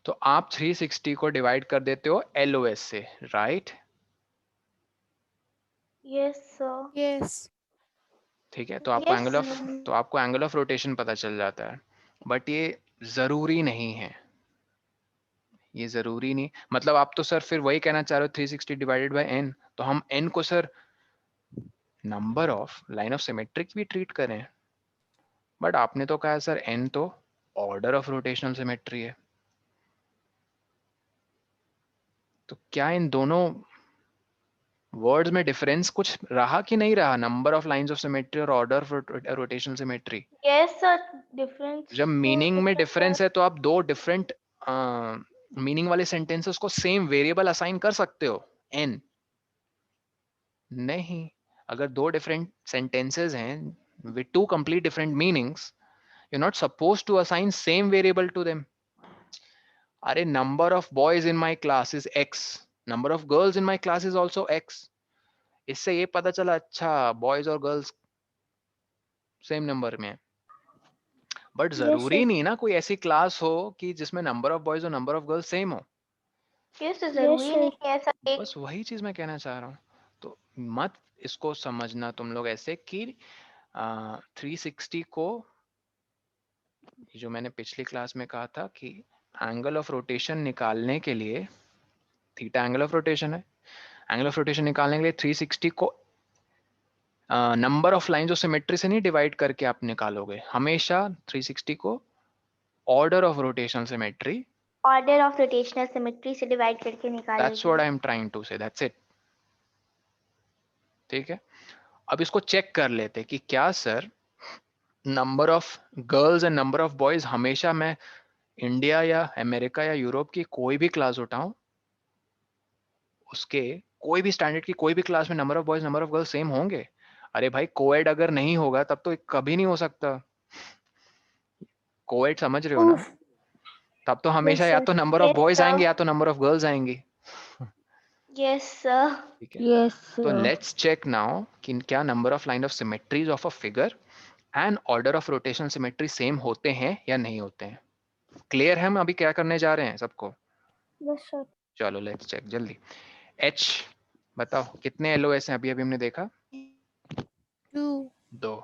तो आप 360 को डिवाइड कर देते हो LOS से, राइट? Yes sir. Yes. ठीक है, तो आपको Yes, एंगल ऑफ रोटेशन पता चल जाता है। बट ये जरूरी नहीं है, ये जरूरी नहीं, मतलब आप तो सर फिर वही कहना चाह रहे हो 360 डिवाइडेड बाय n, तो हम n को sir number of line of symmetric भी ट्रीट करें। बट आपने तो कहा सर n तो ऑर्डर ऑफ रोटेशनल सिमेट्री है, तो क्या इन दोनों वर्ड्स में डिफरेंस कुछ रहा कि नहीं रहा? Number of lines of symmetry और order of rotational symmetry. yes sir, difference जब तो मीनिंग में difference है। डिफरेंस है तो आप दो डिफरेंट मीनिंग वाले सेंटेंसेस को सेम वेरिएबल असाइन कर सकते हो, n। नहीं, अगर दो डिफरेंट सेंटेंसेस हैं with two complete different meanings, you not suppose to assign same variable to them. अरे number of boys in my class is x, number of girls in my class is also x। इससे ये पता चला अच्छा boys और girls same number में है। But जरूरी नहीं ना कोई ऐसी क्लास हो कि जिसमें नंबर ऑफ बॉयज और नंबर ऑफ गर्ल्स सेम हो। yes तो जरूरी नहीं है ऐसा एक। बस वही चीज मैं कहना चाह रहा हूँ। तो मत इसको समझना तुम लोग ऐसे कि 360 को, जो मैंने पिछली क्लास में कहा था कि एंगल ऑफ रोटेशन निकालने के लिए, थीटा एंगल ऑफ रोटेशन है, एंगल ऑफ रोटेशन निकालने के लिए 360 को number of lines of symmetry से नहीं डिवाइड करके आप निकालोगे, हमेशा 360 को order of rotational symmetry, order of rotational symmetry से डिवाइड करके निकालेंगे। That's what I am trying to say, that's it. ठीक है, अब इसको चेक कर लेते कि क्या sir number of girls and number of boys हमेशा मैं इंडिया या अमेरिका या यूरोप की कोई भी क्लास उठाऊं, उसके कोई भी स्टैंडर्ड की कोई भी क्लास में number of boys number of girls same होंगे? अरे भाई कोएड अगर नहीं होगा तब तो कभी नहीं हो सकता। कोएड समझ रहे हो ना? तब तो हमेशा या तो number of Yes, boys sir. आएंगे या तो नंबर ऑफ गर्ल्स आएंगी। Yes, sir. ठीक है, Yes, तो sir. लेट्स चेक नाउ कि क्या number of line of symmetries of a figure and order of rotational symmetry same होते हैं या नहीं होते हैं। क्लियर है हम अभी क्या करने जा रहे हैं सबको? Yes sir. चलो लेट्स चेक जल्दी। H बताओ कितने LOS हैं? अभी अभी हमने देखा 2. 2।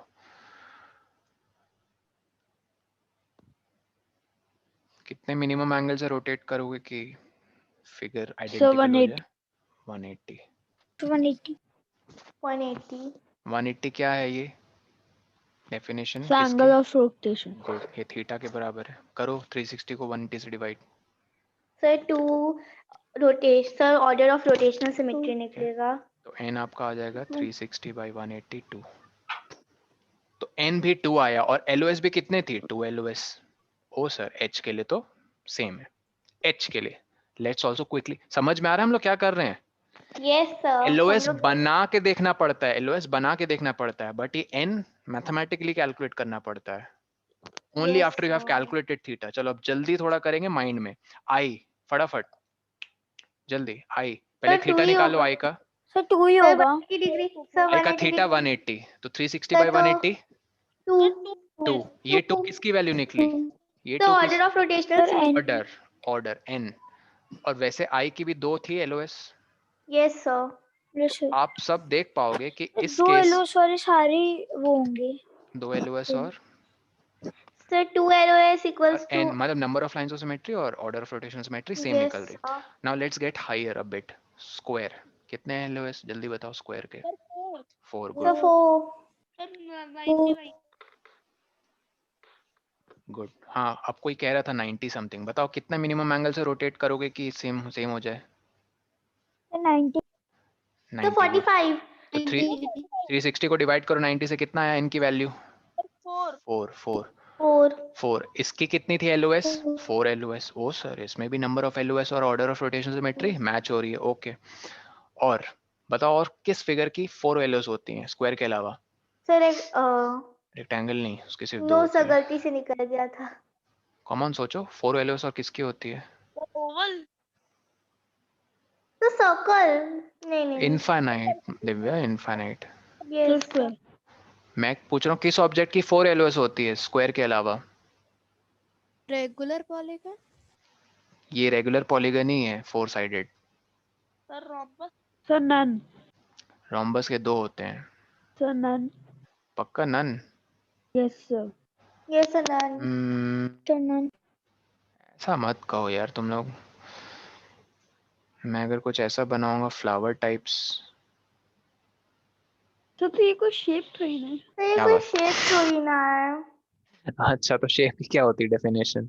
कितने मिनिमम एंगल से रोटेट करोगे कि फिगर आइडेंटिकल हो जाए? 180। 180। 180. 180 क्या है ये definition? So angle of rotation. Good, ये थीटा के बराबर है। करो 360 को 180 से divide. Sir, 2 sir, order of rotational symmetry निकलेगा। तो n आपका आ जाएगा 360 बाई 182। तो n भी 2 आया और LOS भी कितने थी? 2 LOS। ओ सर H के लिए तो सेम है। H के लिए लेट्स ऑल्सो क्विकली, समझ में आ रहा है हम लोग क्या कर रहे हैं? Yes, sir. LOS हम लोग बना के देखना पड़ता है, LOS बना के देखना पड़ता है, बट ये n मैथमेटिकली कैलकुलेट करना पड़ता है only Yes, after you have sir. Calculated theta. चलो अब जल्दी थोड़ा करेंगे माइंड में। I फटाफट जल्दी, I पहले Sir, 2 थीटा ही निकालो होगा। I का। सर 2 ही Sir, होगा। 180 डिग्री। Sir, I का 180 थीटा डिग्री। 180, तो 360 Sir, बाई तो 180 2. 2। ये 2 किसकी वैल्यू निकली? ये So 2 order of rotational Sir, symmetry. Order order n। और वैसे I की भी 2 थी LOS। Yes, sir. Yes sir. आप सब देख पाओगे कि इस 2 केस एलो सॉरी सारे वो होंगे। 2 LOS और Sir, 2 LOS equals to n, मतलब number of lines of symmetry और order of rotational symmetry same yes, निकल रही। sir. Now let's get higher a bit. Square कितने LOS जल्दी बताओ स्क्वायर के? 4। Sir, good. 4. गुड। हाँ, अब कोई कह रहा था 90 समथिंग, बताओ कितना मिनिमम एंगल से रोटेट करोगे कि सेम सेम हो जाए? 90 तो 90 गुड। 45 तो 360 को डिवाइड करो 90 से, कितना आया इनकी वैल्यू? 4 4 4 4। इसकी कितनी थी LOS? 4 LOS। ओ सर, इसमें भी नंबर ऑफ LOS और order of rotation symmetry match हो रही है। ओके, और बताओ और किस फिगर की 4 LOS होती हैं स्क्वायर के अलावा? सर एक रेक्टेंगल नहीं, उसकी सिर्फ 2 नो होती सर है। गलती से निकल गया था। कॉमन सोचो, 4 LOS और किसकी होती है? ओवल। तो सर्कल नहीं infinite Divya, infinite. Yes sir. मैं पूछ रहा हूँ किस ऑब्जेक्ट की 4 LOS होती है स्क्वायर के अलावा? Regular polygon. ये रेगुलर पॉलीगन ही है 4 sided. Sir rhombus. Sir none. Rhombus के 2 होते हैं। Sir none. पक्का none? Yes sir. Yes sir none. Turn ऐसा मत कहो यार तुम लोग। मैं अगर कुछ ऐसा बनाऊंगा फ्लावर टाइप्स। तो ये कोई शेप थोड़ी ना है। तो ये क्या कोई बात? शेप थोड़ी ना है। अच्छा, तो शेप की क्या होती है डेफिनेशन?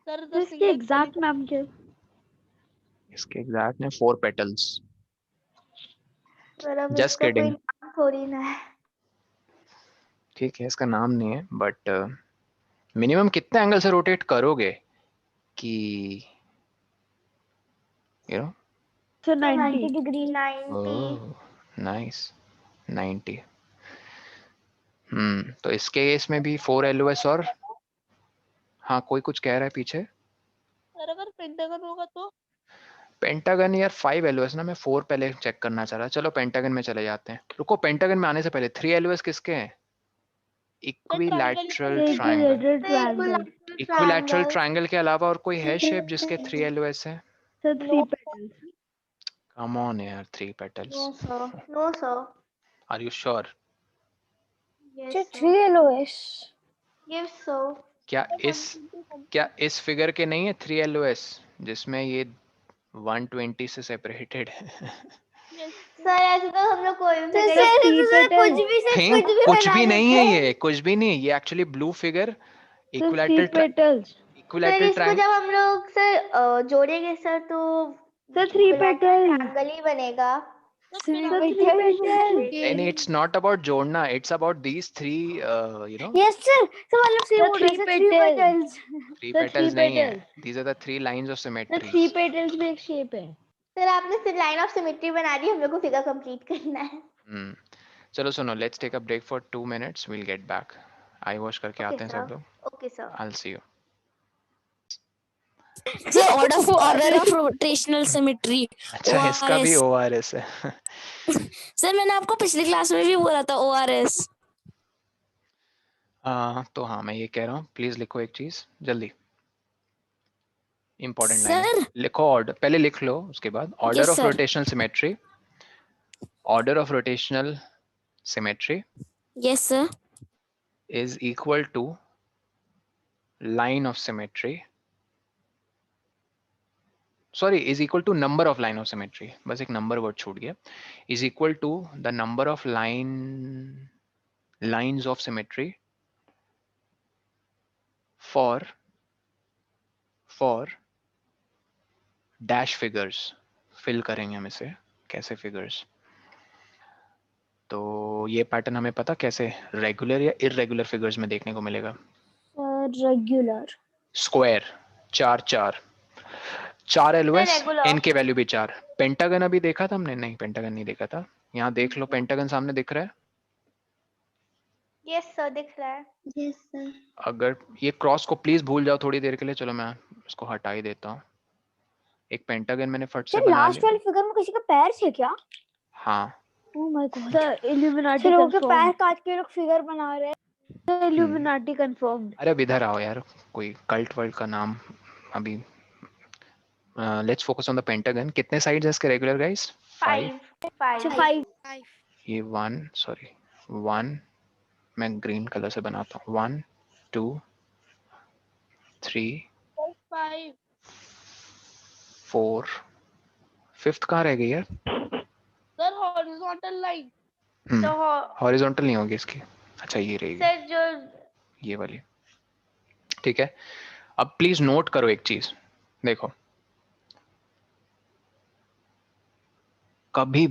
सर तो इसके एग्जैक्ट नाम क्या है? इसके एग्जैक्ट ने 4 पेटल्स। सर अब जस्ट इसका कोई किडिंग। नाम थोड़ी ना है। ठीक है, इसका नाम नहीं है, बट मिनिमम कितने एंगल से रोटेट करोगे कि you know? Sir 90 90। Degree 90 nice, 90। तो इसके केस में भी 4 LOS और हाँ, कोई कुछ कह रहा है पीछे? सर अगर पेंटागन होगा तो? पेंटागन यार 5 LOS ना, मैं 4 पहले चेक करना चाह रहा। चलो पेंटागन में चले जाते हैं। रुको, पेंटागन में आने से पहले 3 LOS किसके हैं? Equilateral triangle. Triangle. Equilateral triangle के अलावा और कोई है शेप जिसके 3 LOS है? Sir 3 petals. कम ऑन यार, 3 petals. No sir no sir. Are you sure? Yes तो सर 3 LOS यस सर। क्या इस फिगर के नहीं है 3 LOS जिसमें ये 120 से सेपरेटेड है? सर ऐसे तो हम लोग कोई भी तो figure- सर three तो सर कुछ petals। भी से थिंक कुछ भी कुछ बना भी नहीं लेते है, हैं। ये कुछ भी नहीं, ये actually blue figure sir 3 petals. Sir equilateral इसको ट्रायंगल। जब हम लोग सर जोड़ेंगे सर तो सर 3 पेटल्स। ट्रायंगल ही बनेगा। Sir 3 petals. नहीं, इट्स नॉट अबाउट जोड़ना, it's about these 3 yes sir, तो मतलब सेम सर हो रहा है 3 sir 3 petals. Petals. 3 sir 3 petals नहीं है। Petals. These are the 3 lines of sir symmetry. 3 petals में एक शेप है। सर आपने सिर्फ लाइन ऑफ सिमेट्री बना दी, हम लोग को फिगर कंप्लीट करना है। चलो सुनो, let's take a break for 2 minutes, we'll get back। I wash करके ओके आते हैं सब सर लोग। Okay sir. I'll see you। The order of rotational symmetry अच्छा, इसका भी ORS। ORS है। सर मैंने आपको पिछली क्लास में भी बोला था ORS। तो हाँ, मैं ये कह रहा हूँ, प्लीज लिखो एक चीज जल्दी, इंपॉर्टेंट लाइन है। सर लिखो ऑर्डर, पहले लिख लो, उसके बाद order yes of sir rotational symmetry. Order of rotational symmetry yes sir is equal to line of symmetry, sorry, is equal to number of line of symmetry, बस एक number word छूट गया, is equal to the number of lines of symmetry for dash figures। Fill करेंगे हम इसे, कैसे figures? तो ये पैटर्न हमें पता कैसे रेगुलर या इररेगुलर फिगर्स में देखने को मिलेगा? Regular square, 4 LOS, regular। इनके वैल्यू भी 4। पेंटागन अभी देखा था हमने? नहीं, पेंटागन नहीं देखा था। यहाँ देख लो, पेंटागन सामने दिख रहा है? यस सर दिख रहा है। Yes sir. अगर ये क्रॉस को प्लीज भूल जाओ थोड़ी देर के लिए, चलो मैं इसको हटा ही देता हूँ। एक पेंटागन मैंने फट से सर बना लास्ट वाली लिया। फिगर में किसी का पैर है क्या? हाँ, oh my God. Sir illuminati sir लोगों के पैर कंफर्म। काट के लोग फिगर बना रहे हैं। Sir illuminati confirm. अरे अब इधर आओ यार, कोई कल्ट वर्ल्ड का नाम अभी। Let's focus on the pentagon. कितने साइड्स हैं इसके रेगुलर गाइस? 5। 5 ये 1, सॉरी 1, मैं ग्रीन कलर से बनाता हूँ। 1 2 3 5 4, फिफ्थ कहाँ रह गई यार? Sir horizontal line. हॉरिजॉन्टल नहीं होगी इसकी। अच्छा, ये रहेगी। सर जो ये वाली, ठीक है। अब प्लीज नोट करो एक चीज, देखो कभी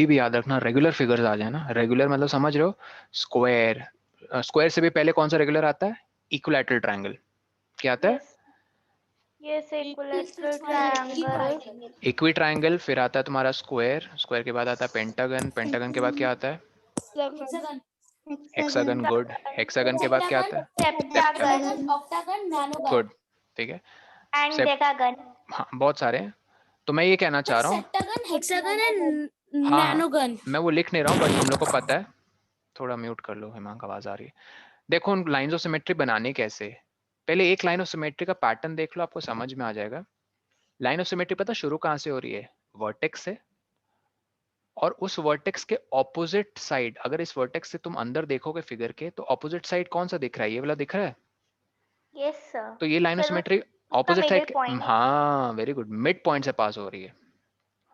भी याद रखना, रेगुलर फिगर्स आ जाए ना, रेगुलर मतलब समझ रहे हो, स्क्वायर, स्क्वायर से भी पहले कौन सा रेगुलर आता है? Equilateral triangle. क्या आता है? Yes equilateral triangle. Equi triangle, फिर आता है तुम्हारा स्क्वायर, स्क्वायर के बाद आता है पेंटागन, पेंटागन के बाद क्या आता है? Hexagon, good. हेक्सागन के बाद क्या आता है? Septagon octagon, नैनोगन। गुड, ठीक है। And decagon. हाँ बहुत सारे हैं, तो मैं ये कहना चाह रहा हूँ, सेप्टागन, हेक्सागन एंड हाँ नैनोगन। मैं वो लिख नहीं रहा हूँ, बट हम लोग को पता है। थोड़ा म्यूट कर लो, हिमांक आवाज आ रही है। देखो उन लाइंस ऑफ सिमेट्री बनाने कैसे, पहले एक लाइन ऑफ सिमेट्री का पैटर्न देख लो, आपको समझ में आ जाएगा। लाइन ऑफ सिमेट्री पता शुरू कहाँ से हो रही है? वर्टेक्स से, और उस वर्टेक्स के ऑपोजिट साइड, अगर इस वर्टेक्स से तुम अंदर देखोगे फिगर के, तो ऑपोजिट साइड कौन सा दिख रहा है? ये वाला दिख रहा है। Yes sir. तो ये line of symmetry opposite middle side, point. हाँ वेरी गुड, मिड पॉइंट से पास हो रही है,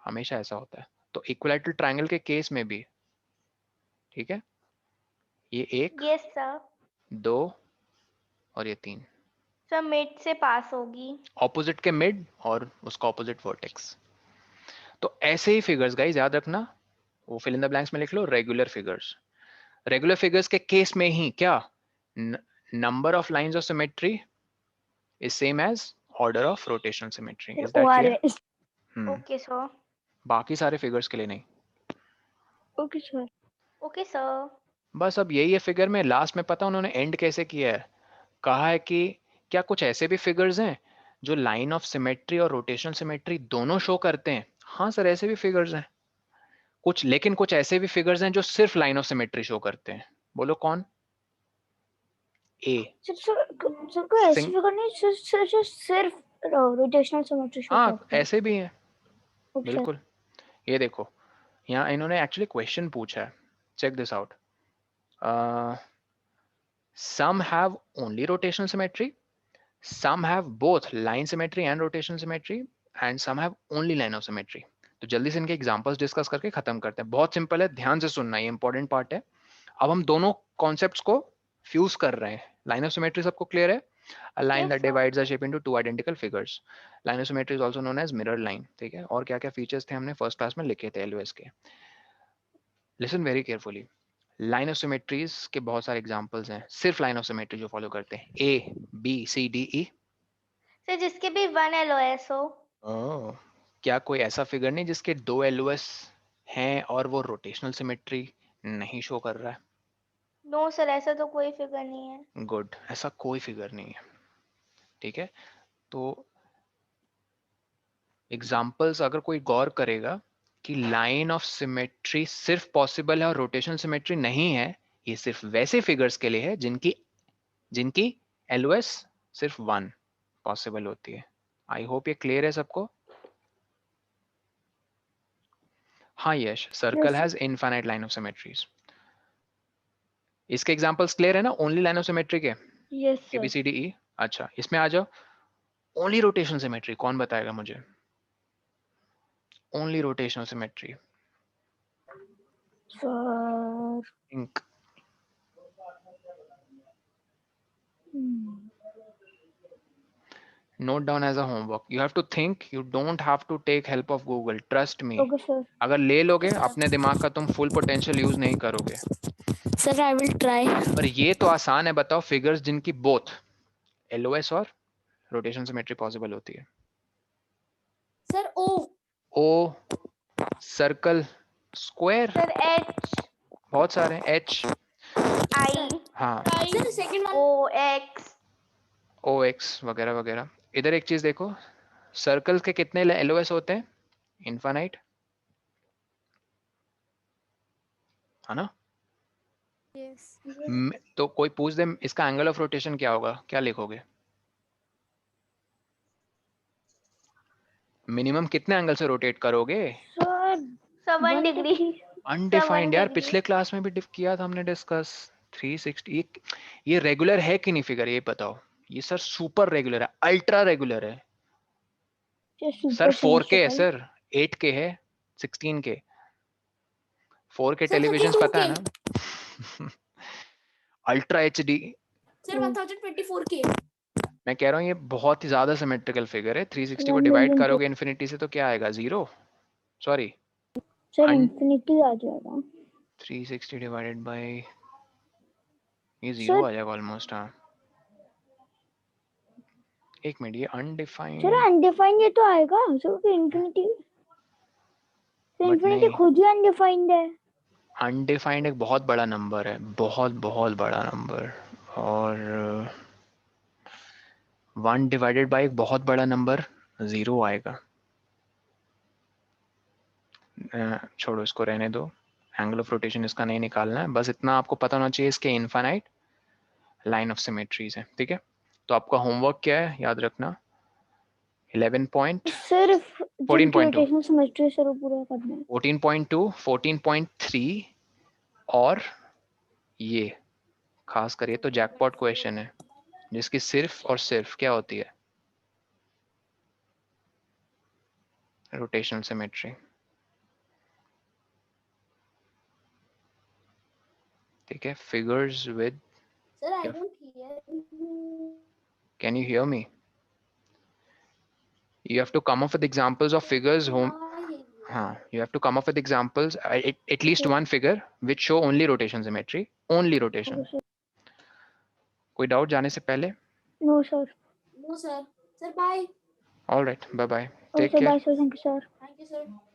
हमेशा ऐसा होता है। तो इक्विलैटरल ट्रायंगल के केस में भी, ठीक है, ये एक, यस सर। 2 और ये 3, सर मिड से पास होगी। ऑपोजिट के मिड और उसका ऑपोजिट वर्टेक्स। तो ऐसे ही फिगर्स गाइस याद रखना, वो फिल इन द ब्लैंक्स में लिख लो, रेगुलर फिगर्स। रेगुलर फिगर्स के केस में ही क्या, number of lines of symmetry is same as order of rotational symmetry. Is that clear? Okay sir. बाकी सारे फिगर्स के लिए नहीं। Okay sir. Okay sir. बस अब यही है फिगर में, लास्ट में पता उन्होंने एंड कैसे किया है, कहा है कि क्या कुछ ऐसे भी फिगर्स हैं जो लाइन ऑफ सिमेट्री और रोटेशनल सिमेट्री दोनों शो करते हैं? हाँ सर ऐसे भी फिगर्स हैं कुछ, लेकिन कुछ ऐसे भी फिगर्स हैं जो सिर्फ लाइन ऑफ सिमेट्री शो करते हैं। बोलो कौन? ए। सर कोई ऐसी फिगर नहीं सिर्फ रोटेशनल सिमेट्री शो हाँ करते हैं। ऐसे भी हैं, Okay, sir. बिल्कुल। ये देखो यहाँ इन्होंने एक्चुअली क्वेश्चन पूछा है, check this out. some have only rotational symmetry, some have both line symmetry and rotational symmetry, and some have only line of symmetry. तो जल्दी से इनके एग्जांपल्स डिस्कस करके खत्म करते हैं। बहुत सिंपल है, ध्यान से सुनना, ये इंपॉर्टेंट पार्ट है। अब हम दोनों कॉन्सेप्ट्स को फ्यूज कर रहे हैं। लाइन ऑफ सिमेट्री सबको क्लियर है? A line that divides a shape into two identical figures. Line of symmetry is also known as mirror line, ठीक है। और क्या क्या फीचर्स थे हमने फर्स्ट क्लास में लिखे थे LOS के। Listen very carefully, line of symmetries के बहुत सारे एग्जांपल्स हैं, सिर्फ लाइन ऑफ सिमेट्री जो फॉलो करते हैं, A B C D E. Sir जिसके भी 1 LOS हो। क्या कोई ऐसा फिगर नहीं जिसके 2 LOS हैं और वो रोटेशनल सिमेट्री नहीं शो कर रहा है? नो सर ऐसा तो कोई फिगर नहीं है। गुड, ऐसा कोई फिगर नहीं है, ठीक है। तो एग्जांपल्स अगर कोई गौर करेगा कि लाइन ऑफ सिमेट्री सिर्फ पॉसिबल है और रोटेशनल सिमेट्री नहीं है, ये सिर्फ वैसे फिगर्स के लिए है जिनकी LOS सिर्फ 1 पॉसिबल होती है। आई होप ये क्लियर है सबको? हाँ Yash, circle has infinite line of symmetries. इसके एग्जांपल्स क्लियर है ना, ओनली लाइन ऑफ सिमेट्री के? Yes, A B C D E. अच्छा इसमें आ जाओ, ओनली रोटेशनल सिमेट्री कौन बताएगा मुझे? Only rotational symmetry. sir. इंक। Note down as a homework. You have to think. You don't have to take help of Google. Trust me. Okay, sir. अगर ले लोगे अपने दिमाग का तुम फुल पोटेंशियल यूज नहीं करोगे। Sir I will try. पर ये तो आसान है, बताओ फिगर्स जिनकी बोथ LOS और रोटेशन सिमेट्री पॉसिबल होती है। सर ओ, सर्कल, स्क्वायर, सर H बहुत सारे, H, I हाँ, sir second one O X। OX वगैरह वगैरह। इधर एक चीज देखो, सर्कल के कितने LOS होते हैं? इनफाइनाइट, है ना? यस तो कोई पूछ दे इसका एंगल ऑफ रोटेशन क्या होगा, क्या लिखोगे? मिनिमम कितने एंगल से रोटेट करोगे? Sir, 7 degree. अनडिफाइंड यार, 7 पिछले क्लास में भी किया था हमने डिस्कस। 360। ये रेगुलर है कि नहीं फिगर, ये बताओ। ये सर सुपर रेगुलर है, अल्ट्रा रेगुलर है सर। 4K है सर, 8K है, 16K, 4K टेलीविजन पता है ना? अल्ट्रा HD सर 1024 के। मैं कह रहा हूँ ये बहुत ही ज्यादा सिमेट्रिकल फिगर है। 360 को 1 डिवाइड million करोगे इन्फिनिटी से तो क्या आएगा? 0, सॉरी सर अन- इंफिनिटी आ जाएगा 360 डिवाइडेड बाय ये 0 सर। आ जाएगा ऑलमोस्ट। हाँ एक मिनट, ये सर अनडिफाइंड अनडिफाइंड ये तो आएगा सर इंफिनिटी। बट इंफिनिटी नहीं, खुद ही अनडिफाइंड है। अनडिफाइंड एक बहुत बड़ा नंबर है, बहुत बहुत बड़ा नंबर। और 1 डिवाइडेड बाय एक बहुत बड़ा नंबर 0 आएगा। छोड़ो इसको, रहने दो। एंगल ऑफ रोटेशन इसका नहीं निकालना है, बस इतना आपको पता होना चाहिए इसके इनफाइनाइट लाइन ऑफ सिमेट्रीज है। ठीक है, तो आपका होमवर्क क्या है याद रखना? 11 सिर्फ 14.2 रोटेशनल सिमेट्री सर पूरा करना है। 14.2 14.3 और ये खास करिए तो जैकपॉट क्वेश्चन है जिसकी सिर्फ और सिर्फ क्या होती है? Rotational symmetry. ठीक है, figures with, sir I don't hear. Can you hear me? You have to come up with examples of figures whom you have to come up with examples, at least one figure which show only rotation symmetry, only rotation. कोई doubt जाने से पहले? No sir. No sir. Sir bye. All right, bye bye, take okay care. Bye sir, thank you sir. Thank you sir.